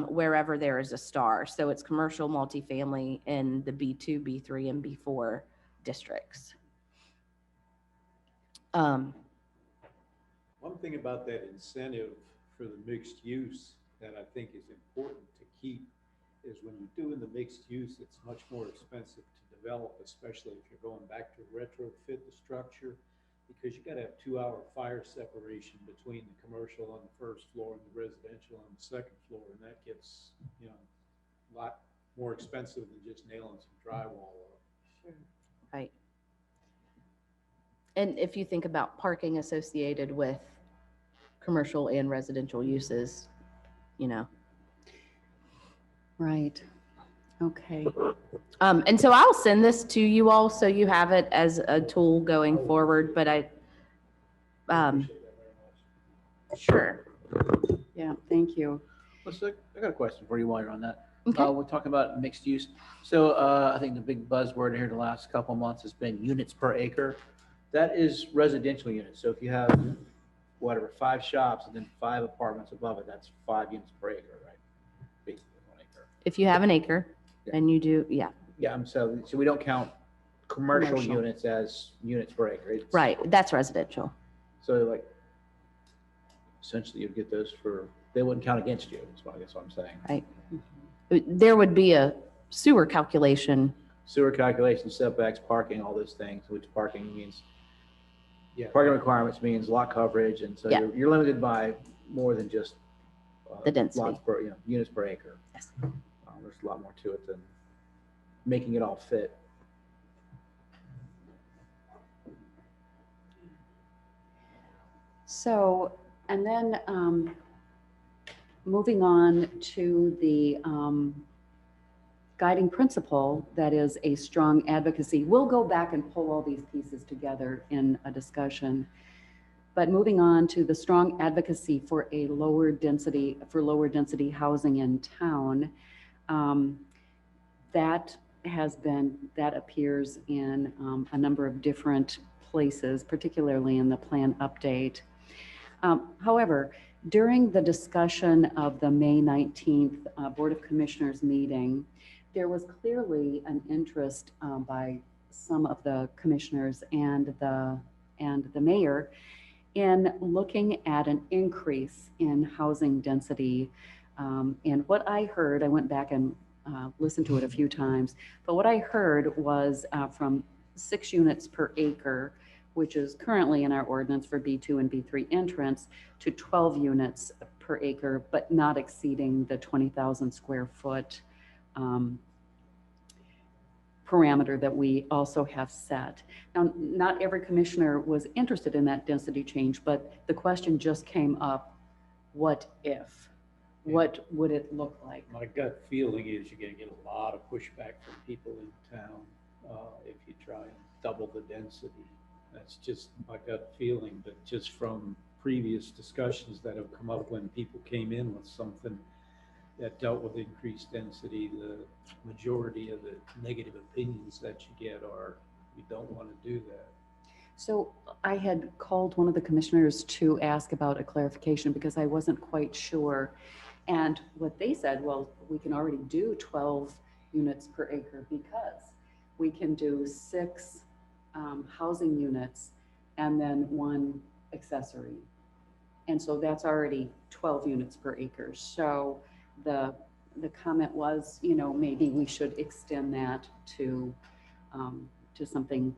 wherever there is a star. So it's commercial multifamily in the B2, B3, and B4 districts. One thing about that incentive for the mixed use that I think is important to keep is when you're doing the mixed use, it's much more expensive to develop, especially if you're going back to retrofit the structure, because you got to have 2-hour fire separation between the commercial on the first floor and the residential on the second floor, and that gets, a lot more expensive than just nailing some drywall up. Sure. Right. And if you think about parking associated with commercial and residential uses, Right. Okay. And so I'll send this to you all so you have it as a tool going forward, but I sure. Yeah, thank you. I got a question for you while you're on that. Okay. We're talking about mixed use. So I think the big buzzword here the last couple of months has been units per acre. That is residential units. So if you have 5 shops and then 5 apartments above it, that's 5 units per acre, right? Basically 1 acre. If you have an acre and you do, yeah. Yeah, so we don't count commercial Commercial. units as units per acre. It's- Right, that's residential. So essentially you'd get those they wouldn't count against you, is what I guess what I'm saying. Right. There would be a sewer calculation. Sewer calculation, setbacks, parking, all those things, which parking means, Yeah. parking requirements means lot coverage, and so Yeah. you're limited by more than just The density. lots per, units per acre. Yes. There's a lot more to it than making it all fit. So, and then moving on to the guiding principle that is a strong advocacy. We'll go back and pull all these pieces together in a discussion. But moving on to the strong advocacy for lower density housing in town, that appears in a number of different places, particularly in the plan update. However, during the discussion of the May 19th Board of Commissioners meeting, there was clearly an interest by some of the commissioners and the mayor in looking at an increase in housing density. And what I heard, I went back and listened to it a few times, but what I heard was from 6 units per acre, which is currently in our ordinance for B2 and B3 entrance, to 12 units per acre, but not exceeding the 20,000 square foot parameter that we also have set. Now, not every commissioner was interested in that density change, but the question just came up, what if? What would it look like? My gut feeling is you're going to get a lot of pushback from people in town if you try and double the density. That's just my gut feeling, but just from previous discussions that have come up when people came in with something that dealt with increased density, the majority of the negative opinions that you get are, we don't want to do that. So I had called one of the commissioners to ask about a clarification because I wasn't quite sure. And what they said, well, we can already do 12 units per acre because we can do 6 housing units and then 1 accessory. And so that's already 12 units per acre. So the comment was, you know, maybe we should extend that to something,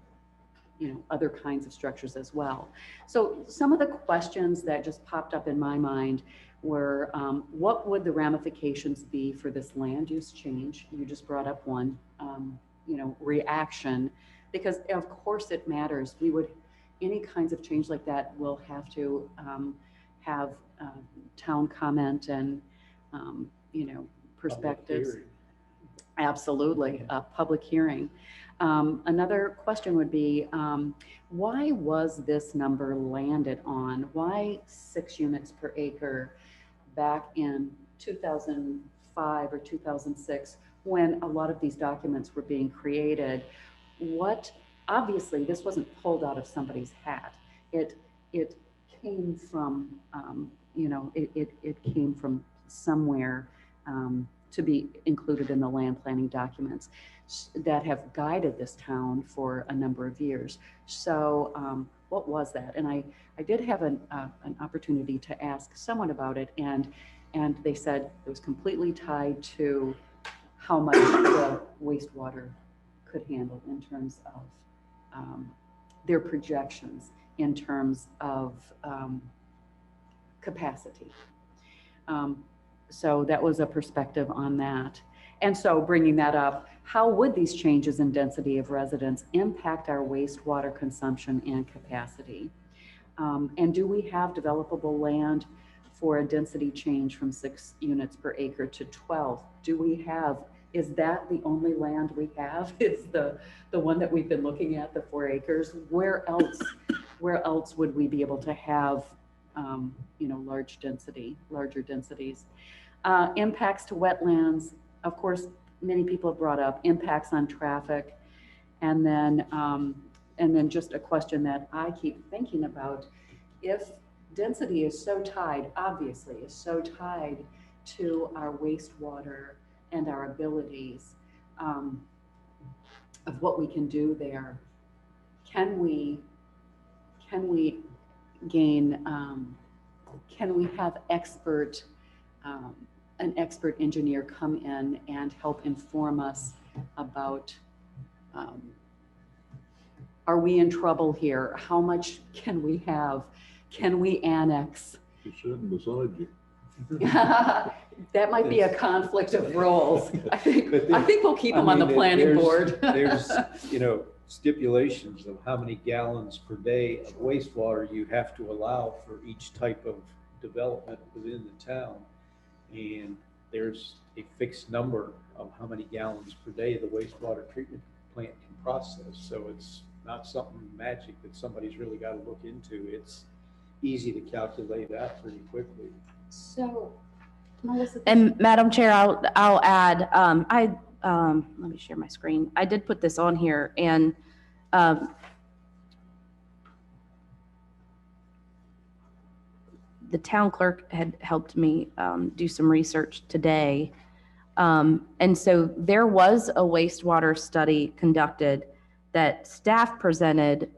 you know, other kinds of structures as well. So some of the questions that just popped up in my mind were, what would the ramifications be for this land use change? You just brought up one, you know, reaction, because of course it matters. Any kinds of change like that will have to have town comment and, you know, perspectives. Absolutely, a public hearing. Another question would be, why was this number landed on? Why 6 units per acre back in 2005 or 2006 when a lot of these documents were being created? Obviously this wasn't pulled out of somebody's hat. It came from, you know, it came from somewhere to be included in the land planning documents that have guided this town for a number of years. So what was that? And I did have an opportunity to ask someone about it, and they said it was completely tied to how much the wastewater could handle in terms of their projections in terms of capacity. So that was a perspective on that. And so bringing that up, how would these changes in density of residents impact our wastewater consumption and capacity? And do we have developable land for a density change from 6 units per acre to 12? Is that the only land we have? Is the one that we've been looking at, the 4 acres? Where else would we be able to have, you know, larger densities? Impacts to wetlands, of course, many people have brought up impacts on traffic, and then just a question that I keep thinking about: if density is so tied, obviously, is so tied to our wastewater and our abilities of what we can do there, can we gain? Can we have an expert engineer come in and help inform us about, are we in trouble here? How much can we have? Can we annex? He's sitting beside you. That might be a conflict of roles. I think we'll keep him on the planning there's- board. There's, you know, stipulations of how many gallons per day of wastewater you have to allow for each type of development within the town. And there's a fixed number of how many gallons per day the wastewater treatment plant can process. So it's not something magic that somebody's really got to look into. It's easy to calculate that pretty quickly. So, Melissa. And Madam Chair, I'll add, let me share my screen. I did put this on here, and the town clerk had helped me do some research today. And so there was a wastewater study conducted that staff presented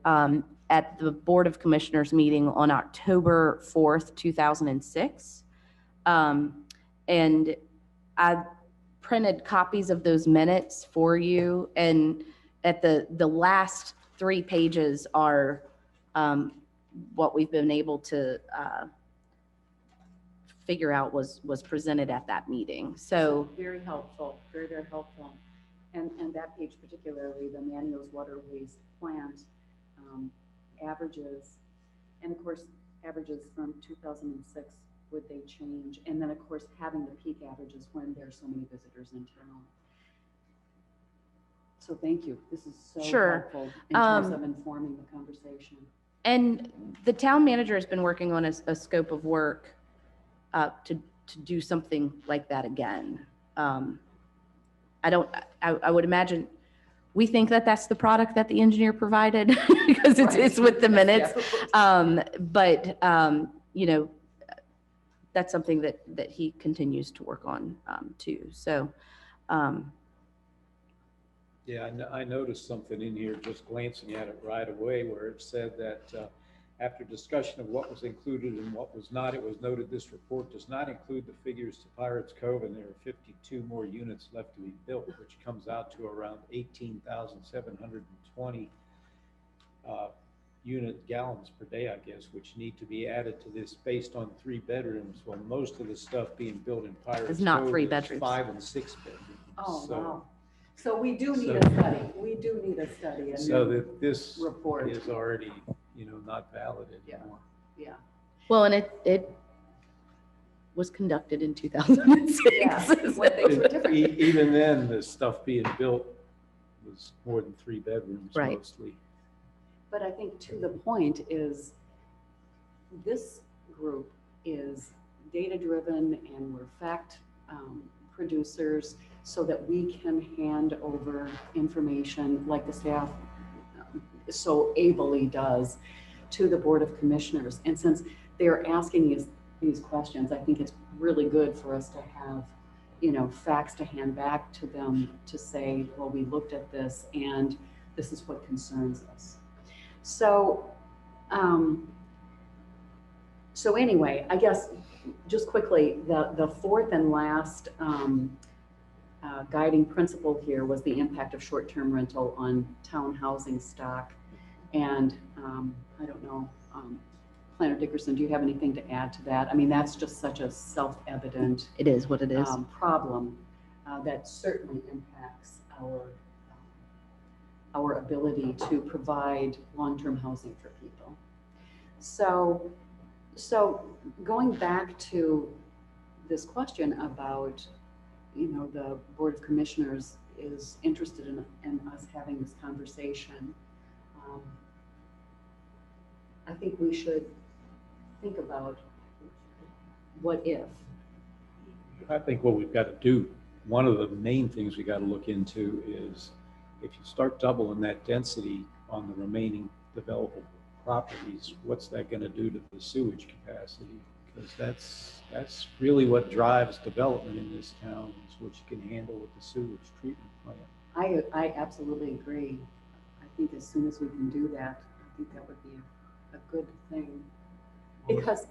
at the Board of Commissioners meeting on October 4th, 2006. And I printed copies of those minutes for you. And at the last 3 pages are what we've been able to figure out was presented at that meeting. So Very helpful, very, very helpful. And that page particularly, the Manio's water waste plant averages, and of course, averages from 2006, would they change? And then of course, having the peak averages when there's so many visitors in town. So thank you. This is so Sure. helpful in terms of informing the conversation. And the town manager has been working on a scope of work to do something like that again. I would imagine, we think that that's the product that the engineer provided because it's with the minutes. But, you know, that's something that he continues to work on too. So, Yeah, I noticed something in here, just glancing at it right away, where it said that after discussion of what was included and what was not, it was noted this report does not include the figures to Pirates Cove, and there are 52 more units left to be built, which comes out to around 18,720 unit gallons per day, I guess, which need to be added to this based on 3 bedrooms. Well, most of the stuff being built in Pirates It's not Cove 3 is bedrooms. 5 and 6 bedrooms. Oh, So- wow. So we do need So- a study. We do need a study. So that this report. is already, not valid Yeah. anymore. Yeah. well, and it was conducted in 2006. Yeah, when things were different. Even then, the stuff being built was more than 3 bedrooms Right. mostly. But I think to the point is this group is data-driven and we're fact producers so that we can hand over information like the staff so ably does to the Board of Commissioners. And since they're asking these questions, I think it's really good for us to have, facts to hand back to them to say, well, we looked at this and this is what concerns us. So, so anyway, I guess just quickly, the fourth and last guiding principle here was the impact of short-term rental on town housing stock. And I don't know, Planner Dickerson, do you have anything to add to that? I mean, that's just such a self-evident It is what it is. problem that certainly impacts our ability to provide long-term housing for people. So going back to this question about, the Board of Commissioners is interested in us having this conversation. I think we should think about what if. I think what we've got to do, one of the main things we got to look into is if you start doubling that density on the remaining developable properties, what's that going to do to the sewage capacity? Because that's really what drives development in this town, is what you can handle with the sewage treatment plant. I absolutely agree. I think as soon as we can do that, I think that would be a good thing. Because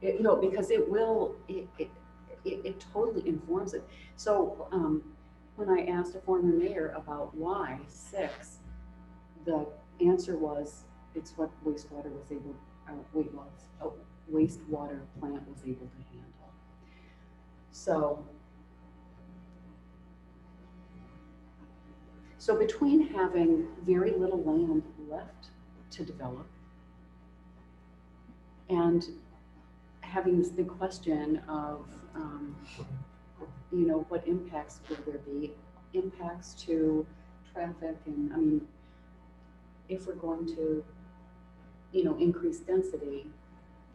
because it will, it totally informs it. So when I asked a former mayor about why 6, the answer was it's what wastewater was able, wastewater plant was able to handle. So between having very little land left to develop and having this big question of you know, what impacts will there be? Impacts to traffic and, I mean, if we're going to, you know, increase density,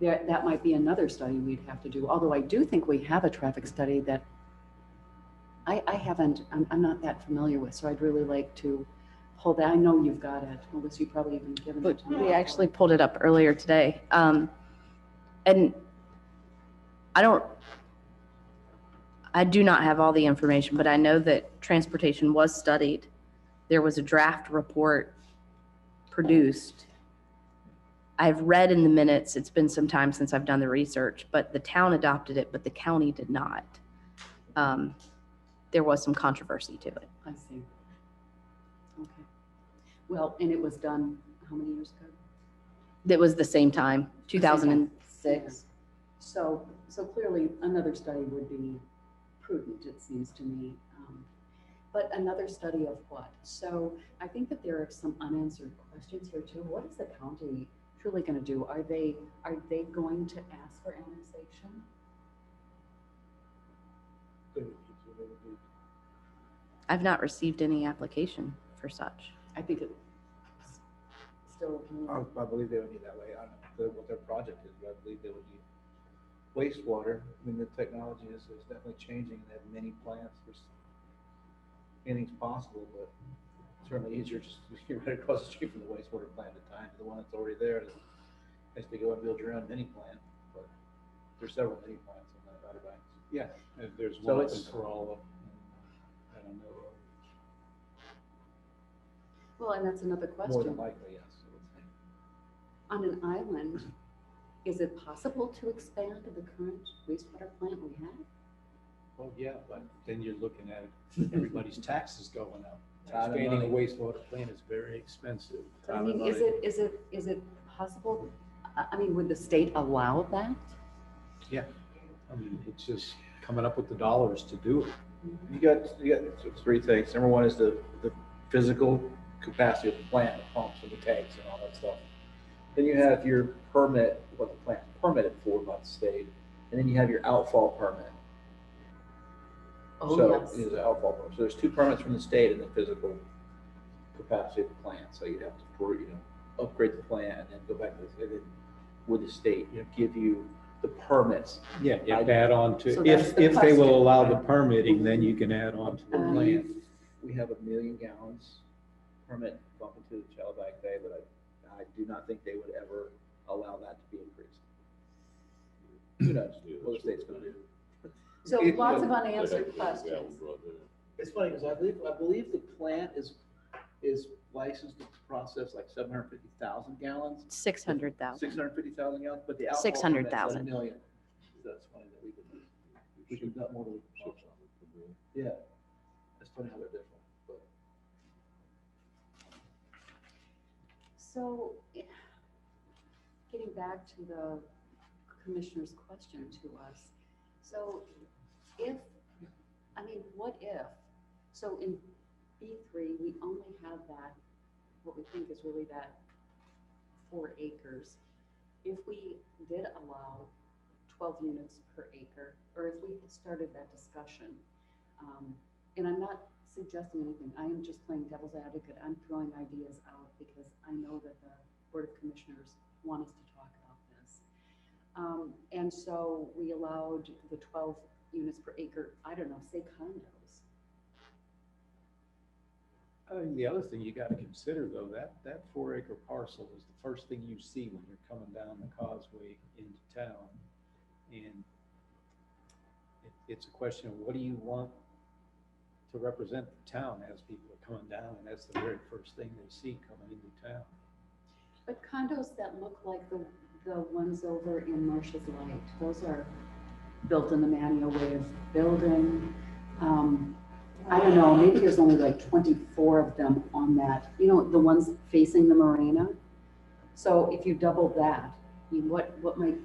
that might be another study we'd have to do. Although I do think we have a traffic study that I haven't, I'm not that familiar with, so I'd really like to pull that. I know you've got it. Melissa, you probably even given it to me. We actually pulled it up earlier today. And I do not have all the information, but I know that transportation was studied. There was a draft report produced. I've read in the minutes, it's been some time since I've done the research, but the town adopted it, but the county did not. There was some controversy to it. I see. Okay. Well, and it was done how many years ago? It was the same time, 2006. So clearly another study would be prudent, it seems to me. But another study of what? So I think that there are some unanswered questions here too. What is the county truly going to do? Are they going to ask for annexation? I've not received any application for such. I think it's still. I believe they would need that way. I don't know what their project is, but I believe they would need wastewater. I mean, the technology is definitely changing. They have many plants. Anything's possible, but certainly easier just to get right across the street from the wastewater plant at the time. The one that's already there has to go and build your own mini plant, but there's several mini plants on that Outer Banks. Yeah, and there's So one it's- for all of them. I don't know. Well, and that's another More question. than likely, yes. On an island, is it possible to expand the current wastewater plant we have? Well, yeah, but then you're looking at everybody's taxes going up. Time and Expanding a money. wastewater plant is very expensive. I mean, is it possible? I mean, would the state allow that? Yeah, I mean, it's just coming up with the dollars to do it. You got three things. Number one is the physical capacity of the plant, the pumps and the tanks and all that stuff. Then you have your permit, what the plant's permitted for by the state, and then you have your outfall permit. Oh, So yes. it's an outfall permit. So there's two permits from the state and the physical capacity of the plant. So you'd have to, upgrade the plant and then go back to the, with the state, give you the permits. Yeah, you add on So to, that's if the they will question. allow the permitting, then you can add on to the plant. We have 1 million gallons permit bumping to the Chalabag Bay, but I do not think they would ever allow that to be increased. Who knows what the state's gonna do? So It- lots of They have unanswered those questions. gallons right there. It's funny, because I believe the plant is licensed to process like 750,000 gallons, 600,000. 650,000 gallons, but the outfall 600,000. permit's 1 million. So that's funny that we can dump more than we can process. Yeah, that's funny how they're different, but. So, getting back to the commissioner's question to us. So what if, so in B3, we only have that, what we think is really that 4 acres. If we did allow 12 units per acre, or if we started that discussion, and I'm not suggesting anything, I am just playing devil's advocate. I'm throwing ideas out because I know that the Board of Commissioners want us to talk about this. And so we allowed the 12 units per acre, I don't know, say condos. I think the other thing you got to consider though, that 4-acre parcel is the first thing you see when you're coming down the causeway into town. And it's a question of what do you want to represent the town as people are coming down, and that's the very first thing they see coming into town. But condos that look like the ones over in Marsh's Light, those are built in the manual way of building. I don't know, maybe there's only like 24 of them on that, you know, the ones facing the marina. So if you double that, I mean, what might,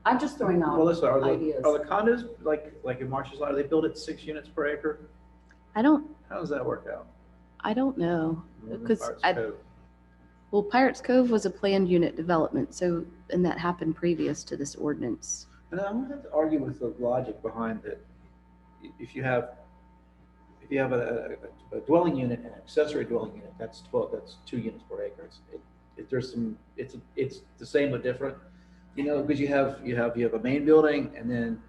I'm just throwing out Well, listen, ideas. are the condos, like in Marsh's Lot, are they built at 6 units per acre? I don't How does that work out? know. Because Pirates I, Cove. well, Pirates Cove was a planned unit development, so, and that happened previous to this ordinance. And I'm gonna have to argue with the logic behind it. if you have a dwelling unit and an accessory dwelling unit, that's 2 units per acre. It's the same but different, because you have a main building, and then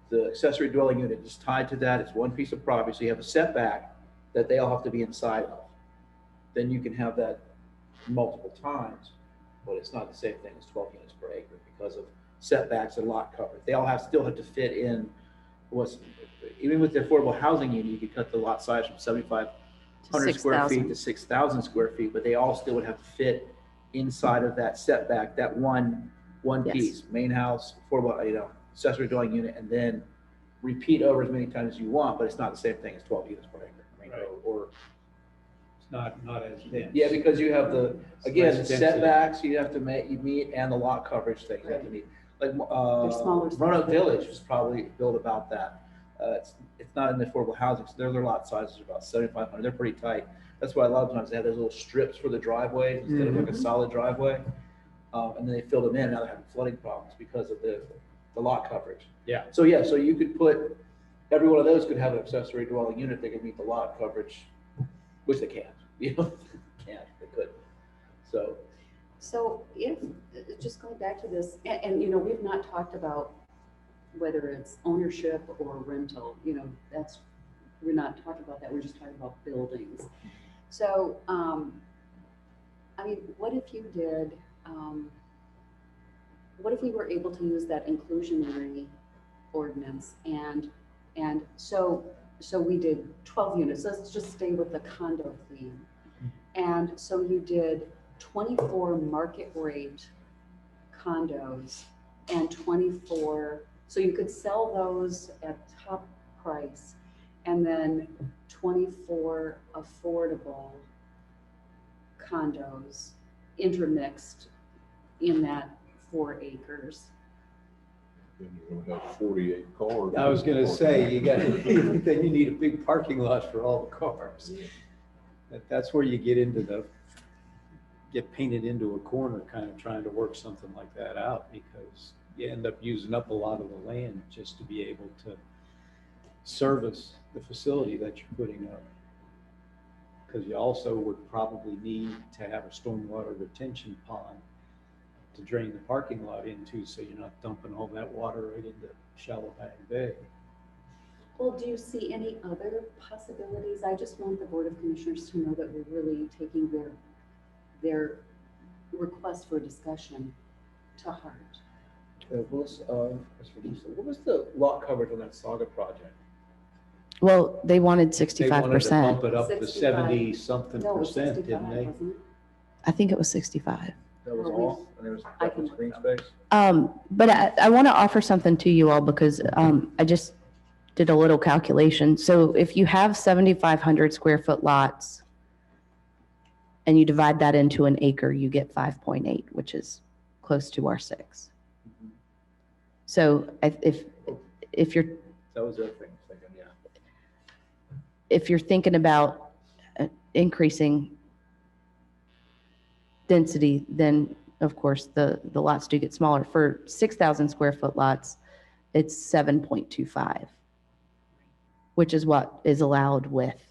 the accessory dwelling unit is tied to that. It's one piece of property, so you have a setback that they all have to be inside of. Then you can have that multiple times, but it's not the same thing as 12 units per acre because of setbacks and lot coverage. They all still have to fit in even with the affordable housing unit, you could cut the lot size from 7,500 square feet to 6,000 square feet, but they all still would have to fit inside of that setback, that one Yes. piece, main house, affordable, accessory dwelling unit, and then repeat over as many times as you want, but it's not the same thing as 12 units per acre. Right. Or It's not as dense. yeah, because you have the Less density. setbacks you have to meet, and the lot coverage thing you have to meet. Like, smaller Roanoke spaces. Village was probably built about that. It's not in the affordable housing, so their lot sizes are about 7,500. They're pretty tight. That's why a lot of times they have those little strips for the driveways instead of like a solid driveway. And then they filled them in. Now they're having flooding problems because of the lot coverage. Yeah. So you could put, every one of those could have an accessory dwelling unit that could meet the lot coverage, which they can't. They couldn't. So if, just going back to this, and we've not talked about whether it's ownership or rental, we're not talking about that, we're just talking about buildings. So, what if you did, what if we were able to use that inclusionary ordinance and so we did 12 units, let's just stay with the condo theme. And so you did 24 market rate condos and 24, so you could sell those at top price, and then 24 affordable condos intermixed in that 4 acres. Then you're gonna have 48 cars. I was gonna say, then you need a big parking lot for all the cars. That's where you get painted into a corner, kind of trying to work something like that out, because you end up using up a lot of the land just to be able to service the facility that you're putting up. Because you also would probably need to have a stormwater retention pond to drain the parking lot into, so you're not dumping all that water right into Shallow Bag Bay. Well, do you see any other possibilities? I just want the Board of Commissioners to know that we're really taking their request for discussion to heart. What was the lot coverage on that Saga project? Well, they wanted They wanted to 65%. bump it up to 65. 70-something No, it was percent, 65, didn't they? wasn't it? I think it was 65. That was Or all? And there was, I that was can- green space? But I want to offer something to you all because I just did a little calculation. So if you have 7,500 square foot lots and you divide that into an acre, you get 5.8, which is close to our 6. So if you're That was the other thing I was thinking, yeah. if you're thinking about increasing density, then of course the lots do get smaller. For 6,000 square foot lots, it's 7.25, which is what is allowed with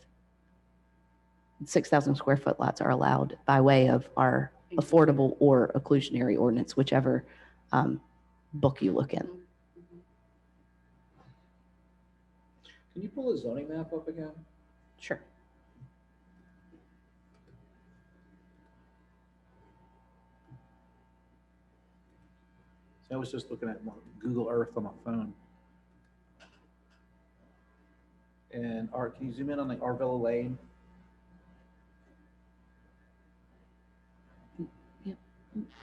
6,000 square foot lots are allowed by way of our affordable or occlusionary ordinance, whichever book you look in. Can you pull the zoning map up again? Sure. So I was just looking at Google Earth on my phone. And Art, can you zoom in on like Arvilla Lane?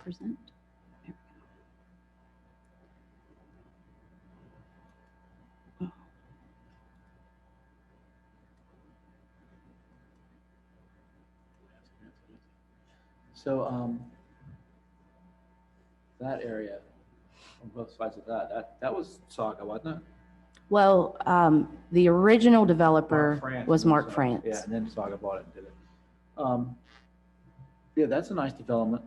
Present. So, that area, on both sides of that was Saga, wasn't it? Well, the original developer France was and then Mark Saga. France. Yeah, and then Saga bought it and did it. Yeah, that's a nice development.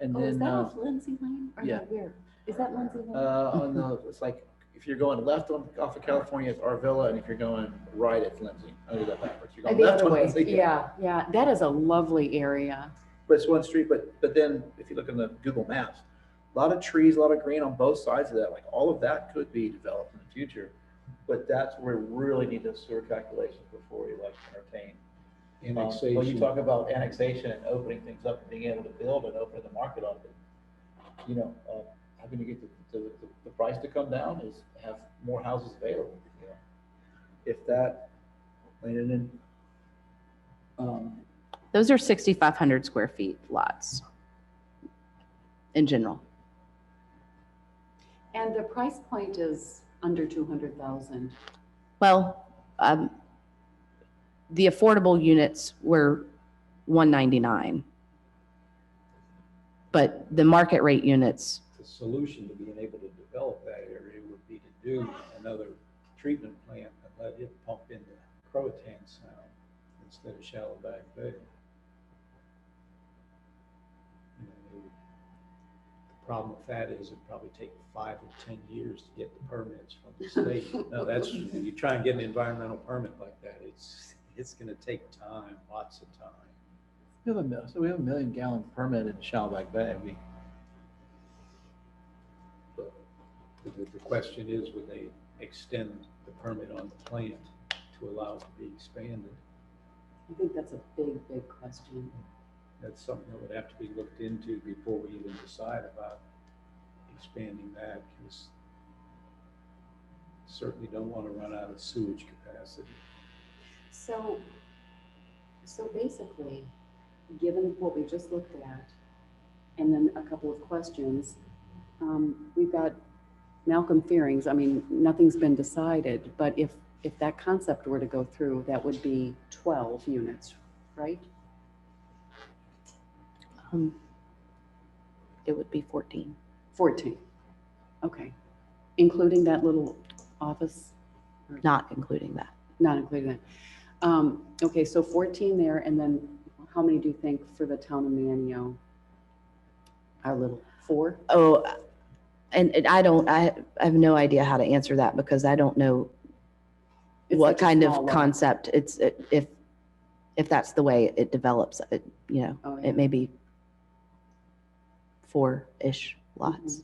And Oh, is then, that off Lindsay Lane? Or yeah. no, where? Is that Lindsay Lane? on the, it's like if you're going left off of California, it's Arvilla, and if you're going right, it's Lindsay. I do that backwards. You're going The left other on way, Lindsay. yeah, yeah, that is a lovely area. But it's one street, but then if you look in the Google Maps, a lot of trees, a lot of green on both sides of that, like all of that could be developed in the future. But that's where we really need those sewer calculations before we like entertain. When you Annexation. talk about annexation and opening things up and being able to build and open the market on it, you know, how can you get the price to come down is have more houses available, you know? If that, and then, Those are 6,500 square feet lots in general. And the price point is under 200,000. Well, the affordable units were 199, but the market rate units, The solution to being able to develop that area would be to do another treatment plant and let it pump into Croatan Sound instead of Shallowback Bay. You know, the problem with that is it'd probably take 5 or 10 years to get the permits from the state. No, that's, you try and get an environmental permit like that, it's gonna take time, lots of time. we have a 1 million gallon permit in Shallowback Bay. But the question is, would they extend the permit on the plant to allow it to be expanded? I think that's a big, big question. That's something that would have to be looked into before we even decide about expanding that, because certainly don't want to run out of sewage capacity. So basically, given what we just looked at, and then a couple of questions, we've got Malcolm Fearing's, I mean, nothing's been decided, but if that concept were to go through, that would be 12 units, right? it would be 14. 14, okay. Including that little office? Or Not including that. Not including that. Okay, so 14 there, and then how many do you think for the town of Manio? Our little 4? Oh, and I have no idea how to answer that because I don't know It's what such a kind of small lot. concept if that's the way it develops, you know, Oh, yeah. it may be 4-ish lots.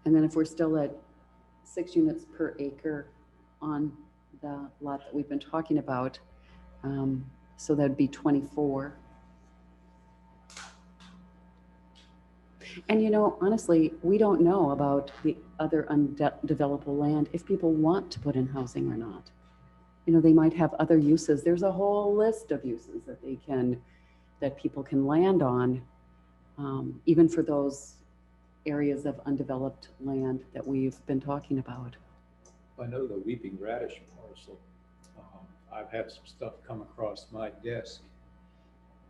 And then if we're still at 6 units per acre on the lot that we've been talking about, so that'd be 24. And you know, honestly, we don't know about the other undevelopable land, if people want to put in housing or not. You know, they might have other uses. There's a whole list of uses that people can land on, even for those areas of undeveloped land that we've been talking about. I know the Weeping Radish parcel, I've had some stuff come across my desk,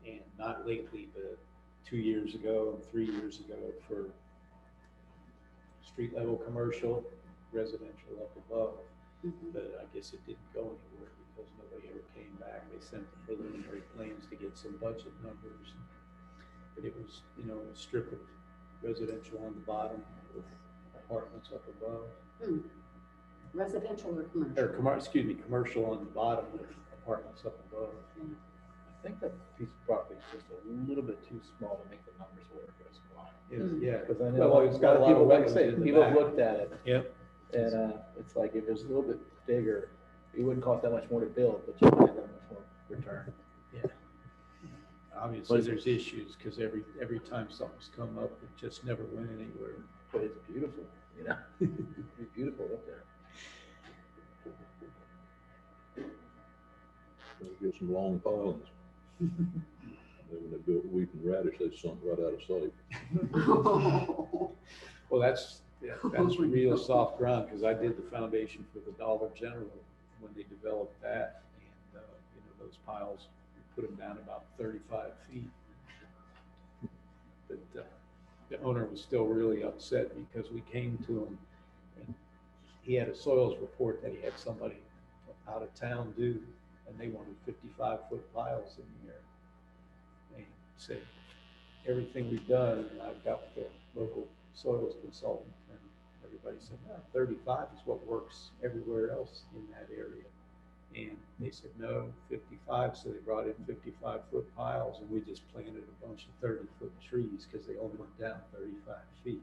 and not lately, but 2 years ago and 3 years ago, for street level commercial, residential up above. But I guess it didn't go anywhere because nobody ever came back. They sent the preliminary plans to get some budget numbers. But it was, you know, a strip of residential on the bottom with apartments up above. Residential or commercial? Or excuse me, commercial on the bottom with apartments up above. I think that piece of property is just a little bit too small to make the numbers work. That's why. Yeah. Because I know Well, it's got a lot of people, like I wetlands say, in the people have back. looked at it, Yep. and it's like if it was a little bit bigger, it wouldn't cost that much more to build, but you would get that much more return. Obviously, there's issues because every time something's come up, it just never went anywhere. But it's beautiful, you know? It's beautiful up there. Get some long pilings. And then when they built Weeping Radish, they sunk right out of sight. Well, that's real soft ground because I did the foundation for the Dollar General when they developed that. And, you know, those piles, we put them down about 35 feet. But the owner was still really upset because we came to him and he had a soils report that he had somebody out of town do, and they wanted 55-foot piles in there. They said, everything we've done, I've got the local soils consultant, and everybody said, no, 35 is what works everywhere else in that area. And they said, no, 55, so they brought in 55-foot piles, and we just planted a bunch of 30-foot trees because they only went down 35 feet.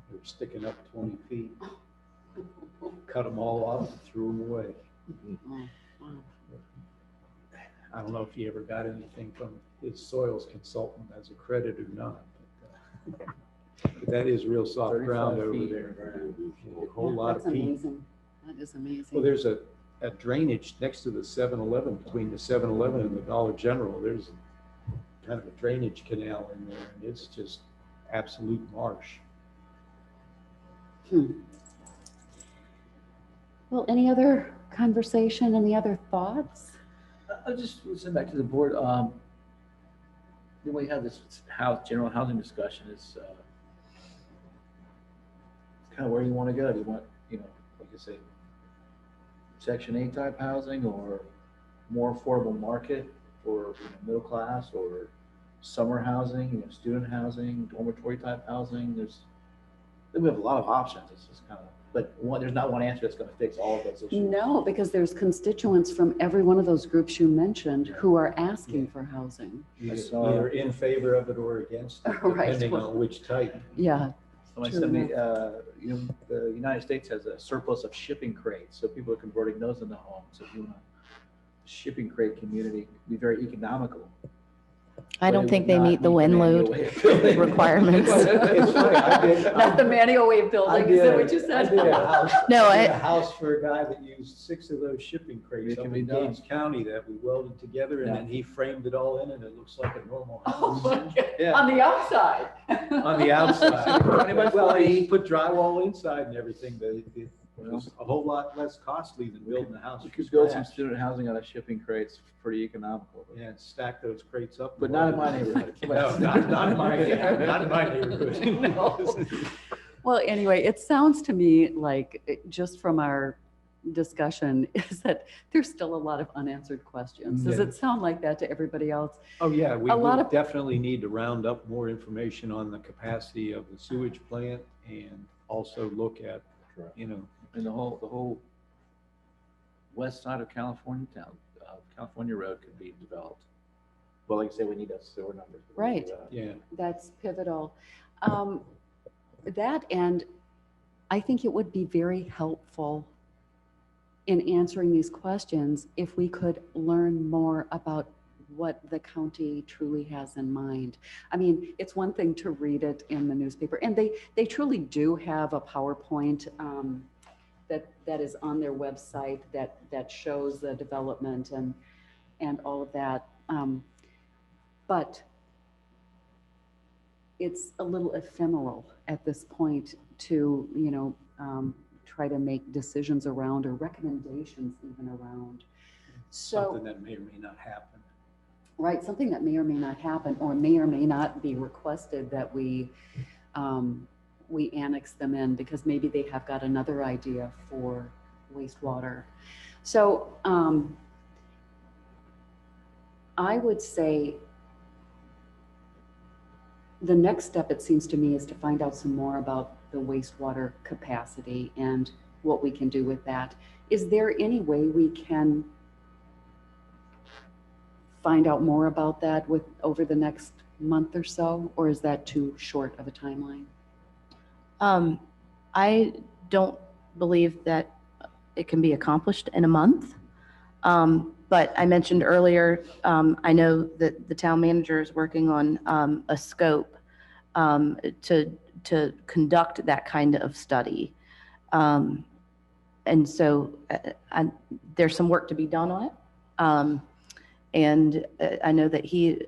They were sticking up 20 feet. Cut them all off and threw them away. Oh, wow. I don't know if he ever got anything from his soils consultant as a credit or not. But that is real soft ground 35 over feet. there. A whole lot That's of peat. amazing. That is amazing. Well, there's a drainage next to the 7-Eleven, between the 7-Eleven and the Dollar General. There's kind of a drainage canal in there, and it's just absolute marsh. Well, any other conversation, any other thoughts? I'll just send back to the board. Then we have this general housing discussion. It's kind of where you want to go. Do you want, like I say, Section 8 type housing, or more affordable market for middle class, or summer housing, student housing, dormitory type housing? We have a lot of options. It's just kind of, but there's not one answer that's going to fix all of those issues. No, because there's constituents from every one of those groups you mentioned who are asking for housing. Either in favor of it or against it, Right. depending on which type. Yeah, Somebody True said me, the United States has a surplus of shipping crates, so people are converting those into homes. So if you want a shipping crate community, it can be very economical. I But don't it think would they not meet the meet wind manual load way of building. requirements. It's funny, not the manual way of building, is that what you I said? did a house, No, I did I- a house for a guy that used 6 of those shipping crates It up can be in done. Gaines County that we welded together, and Yeah. then he framed it all in, and it looks like a normal Oh, house. my God. Yeah. On the outside. On the outside. 20 by Well, 40. he put drywall inside and everything, but it Well, was a whole lot less costly than building a house. we from could build some scratch. student housing out of shipping crates, pretty economical. Yeah, stack those crates up. But not in my neighborhood. No, not in my neighborhood. No. Well, anyway, it sounds to me like, just from our discussion, is that there's still a lot of unanswered questions. Does Yeah. it sound like that to everybody else? Oh, yeah, we A lot will of- definitely need to round up more information on the capacity of the sewage plant, and also look at, And the whole west side of California California Road could be developed. Well, like I say, we need those sewer numbers. Right. yeah. That's pivotal. That, and I think it would be very helpful in answering these questions if we could learn more about what the county truly has in mind. I mean, it's one thing to read it in the newspaper, and they truly do have a PowerPoint that is on their website that shows the development and all of that. But it's a little ephemeral at this point to, try to make decisions around, or recommendations even around. So, Something that may or may not happen. right, something that may or may not happen, or may not be requested that we annex them in, because maybe they have got another idea for wastewater. So I would say the next step, it seems to me, is to find out some more about the wastewater capacity and what we can do with that. Is there any way we can find out more about that over the next month or so, or is that too short of a timeline? I don't believe that it can be accomplished in a month. But I mentioned earlier, I know that the town manager is working on a scope to conduct that kind of study. And so there's some work to be done on it. And I know that he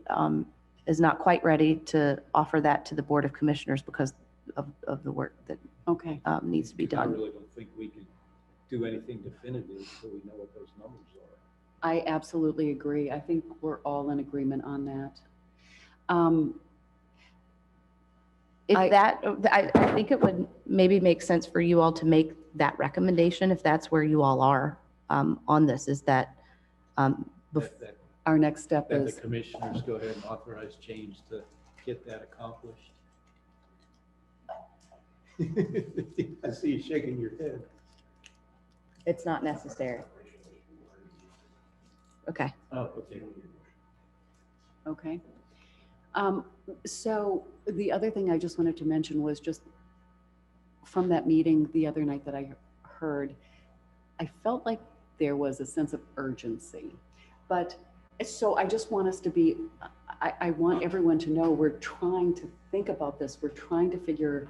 is not quite ready to offer that to the Board of Commissioners because of the work that Okay. needs to be I done. really don't think we can do anything definitive until we know what those numbers are. I absolutely agree. I think we're all in agreement on that. I think it would maybe make sense for you all to make that recommendation if that's where you all are on this, is that That Our next step the is, commissioners go ahead and authorize change to get that accomplished. I see you shaking your head. It's not necessary. Okay. Oh, okay. Okay. So the other thing I just wanted to mention was just from that meeting the other night that I heard, I felt like there was a sense of urgency. But so I just want us to be, I want everyone to know we're trying to think about this. We're trying to figure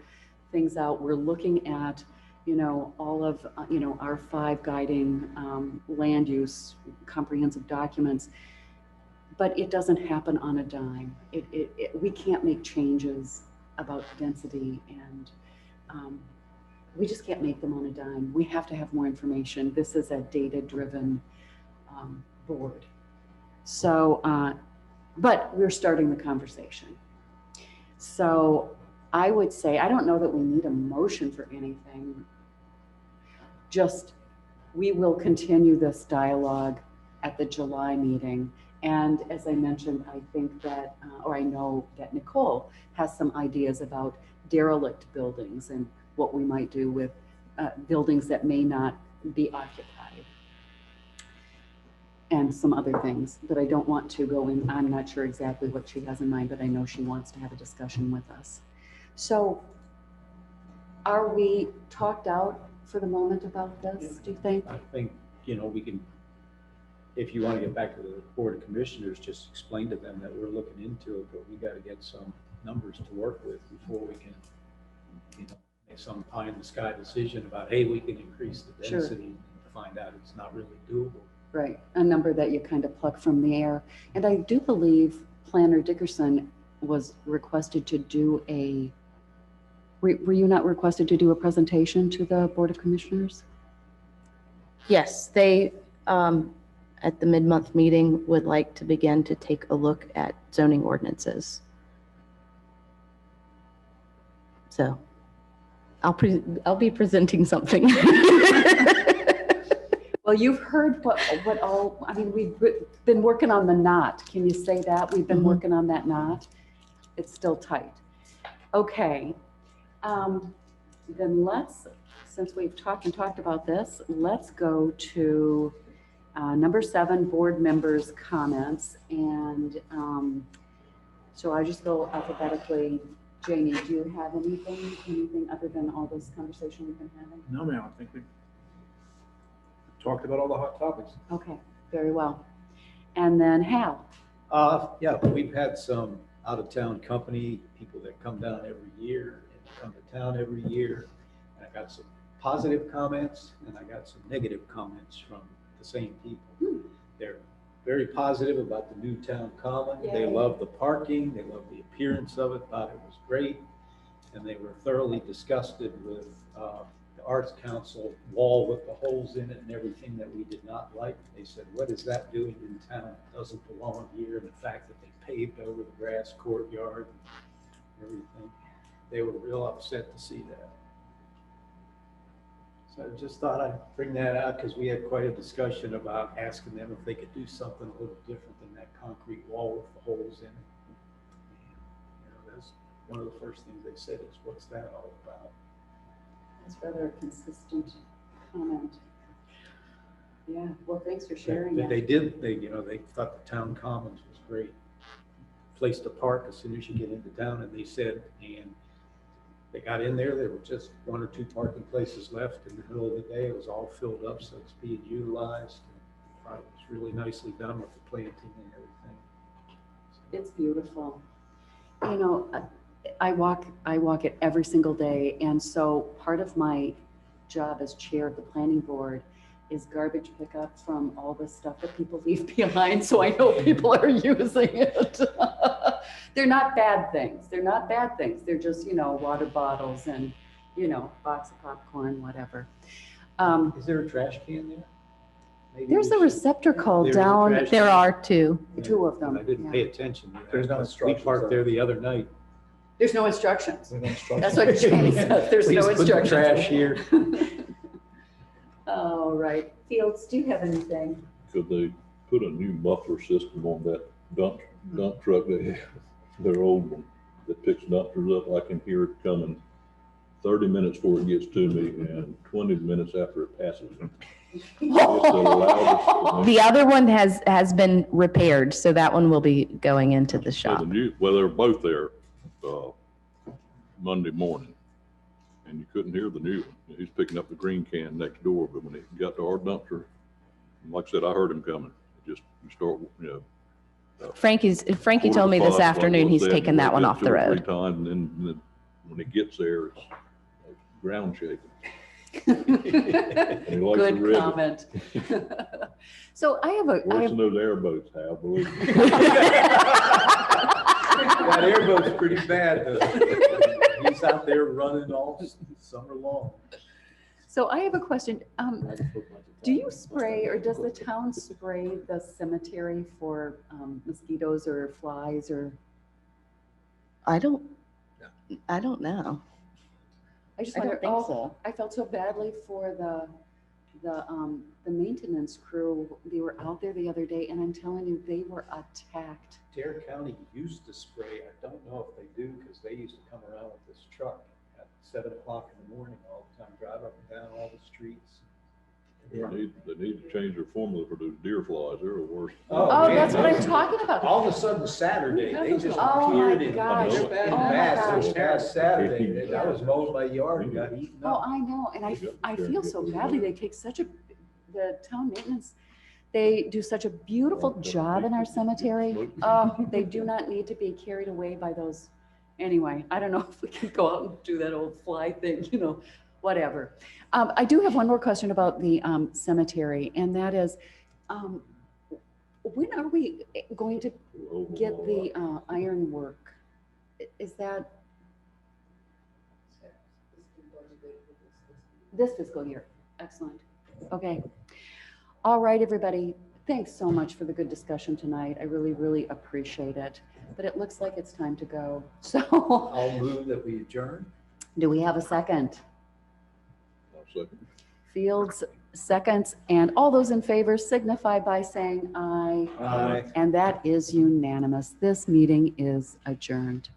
things out. We're looking at, you know, all of, you know, our 5 guiding land use comprehensive documents. But it doesn't happen on a dime. We can't make changes about density, and we just can't make them on a dime. We have to have more information. This is a data-driven board. So, but we're starting the conversation. So I would say, I don't know that we need a motion for anything. Just, we will continue this dialogue at the July meeting. And as I mentioned, I think that, or I know that Nicole has some ideas about derelict buildings and what we might do with buildings that may not be occupied. And some other things that I don't want to go in. I'm not sure exactly what she has in mind, but I know she wants to have a discussion with us. So are we talked out for the moment about this, do you think? I think, you know, we can, if you want to get back to the Board of Commissioners, just explain to them that we're looking into it, but we got to get some numbers to work with before we can, you know, make some pie in the sky decision about, hey, we can increase the Sure. density and find out it's not really doable. Right, a number that you kind of pluck from the air. And I do believe Planner Dickerson was requested to do a, were you not requested to do a presentation to the Board of Commissioners? Yes, they, at the mid-month meeting, would like to begin to take a look at zoning ordinances. So I'll be presenting something. Well, you've heard what all, I mean, we've been working on the knot. Can you say that? We've been working on that knot. It's still tight. Okay. Then let's, since we've talked about this, let's go to number 7, board members' comments. And so I just go alphabetically. Janie, do you have anything other than all this conversation we've been having? No, ma'am, I think we talked about all the hot topics. Okay, very well. And then Hal. Yeah, we've had some out-of-town company, people that come down every year and come to town every year. And I got some positive comments and I got some negative comments from the same people. They're very positive about the new town common. They Yay. love the parking, they love the appearance of it, thought it was great. And they were thoroughly disgusted with the Arts Council wall with the holes in it and everything that we did not like. They said, what is that doing in town? It doesn't belong here. And the fact that they paved over the grass courtyard and everything, they were real upset to see that. So I just thought I'd bring that out because we had quite a discussion about asking them if they could do something a little different than that concrete wall with the holes in it. You know, that's one of the first things they said is, what's that all about? That's rather a consistent comment. Yeah, well, thanks for sharing But that. they thought the town commons was great. Place to park as soon as you get into town, and they said, and they got in there were just 1 or 2 parking places left in the middle of the day. It was all filled up, so it's being utilized. I thought it was really nicely done with the planting and everything. It's beautiful. You know, I walk it every single day. And so part of my job as chair of the planning board is garbage pickup from all the stuff that people leave behind. So I know people are using it. They're not bad things. They're not bad things. They're just, you know, water bottles and, you know, box of popcorn, whatever. Is there a trash can there? Maybe There's we a should- receptacle There's a down. trash There can. are 2. 2 of them. I didn't yeah. pay attention to that. There's no We instructions parked on there it. the other night. There's no instructions. There's no instructions. That's what Janie said. There's Please no put the instructions. trash here. All right. Fields, do you have anything? Could they put a new muffler system on that dump truck they have, their old one that picks dumpsters up? I can hear it coming 30 minutes before it gets to me and 20 minutes after it passes. It's the loudest. The other one has been repaired, so that one will be going into the So shop. well, they were both there Monday morning, and you couldn't hear the new one. He's picking up the green can next door, but when he got to our dumpster, like I said, I heard him coming. You start, Frankie told me this afternoon he's taken that one off the road. 3 times, and then when he gets there, it's ground shaking. And he likes the Good ribbon. comment. So I have Worse than those airboats, Hal, believe me. That airboat's pretty bad, though. He's out there running all summer long. So I have a question. Do you spray, or does the town spray the cemetery for mosquitoes or flies or? I don't know. I just I don't wonder, think so. I felt so badly for the maintenance crew. They were out there the other day, and I'm telling you, they were attacked. Dare County used to spray. I don't know if they do, because they used to come around with this truck at 7 o'clock in the morning all the time, drive up and down all the streets. They need to change their formula for those deer flies. They're the worst. Oh, man, that's what I'm those- talking about. All of a sudden Saturday, they just Oh, my appeared in gosh. they're bad Oh, my mass gosh. this past Saturday. I was mowing my yard and got eaten Oh, up. I know, and I Sure, feel so get badly. the- They take the town maintenance, they do such a beautiful job in our cemetery. Oh, they do not need to be carried away by those. Anyway, I don't know if we can go out and do that old fly thing, whatever. I do have one more question about the cemetery, and that is, when are we going to get the ironwork? Is that this fiscal year? Excellent. Okay. All right, everybody. Thanks so much for the good discussion tonight. I really, really appreciate it. But it looks like it's time to go. So I'll move that we adjourn. do we have a second? I'll second. Fields, seconds, and all those in favor signify by saying aye. Aye. And that is unanimous. This meeting is adjourned.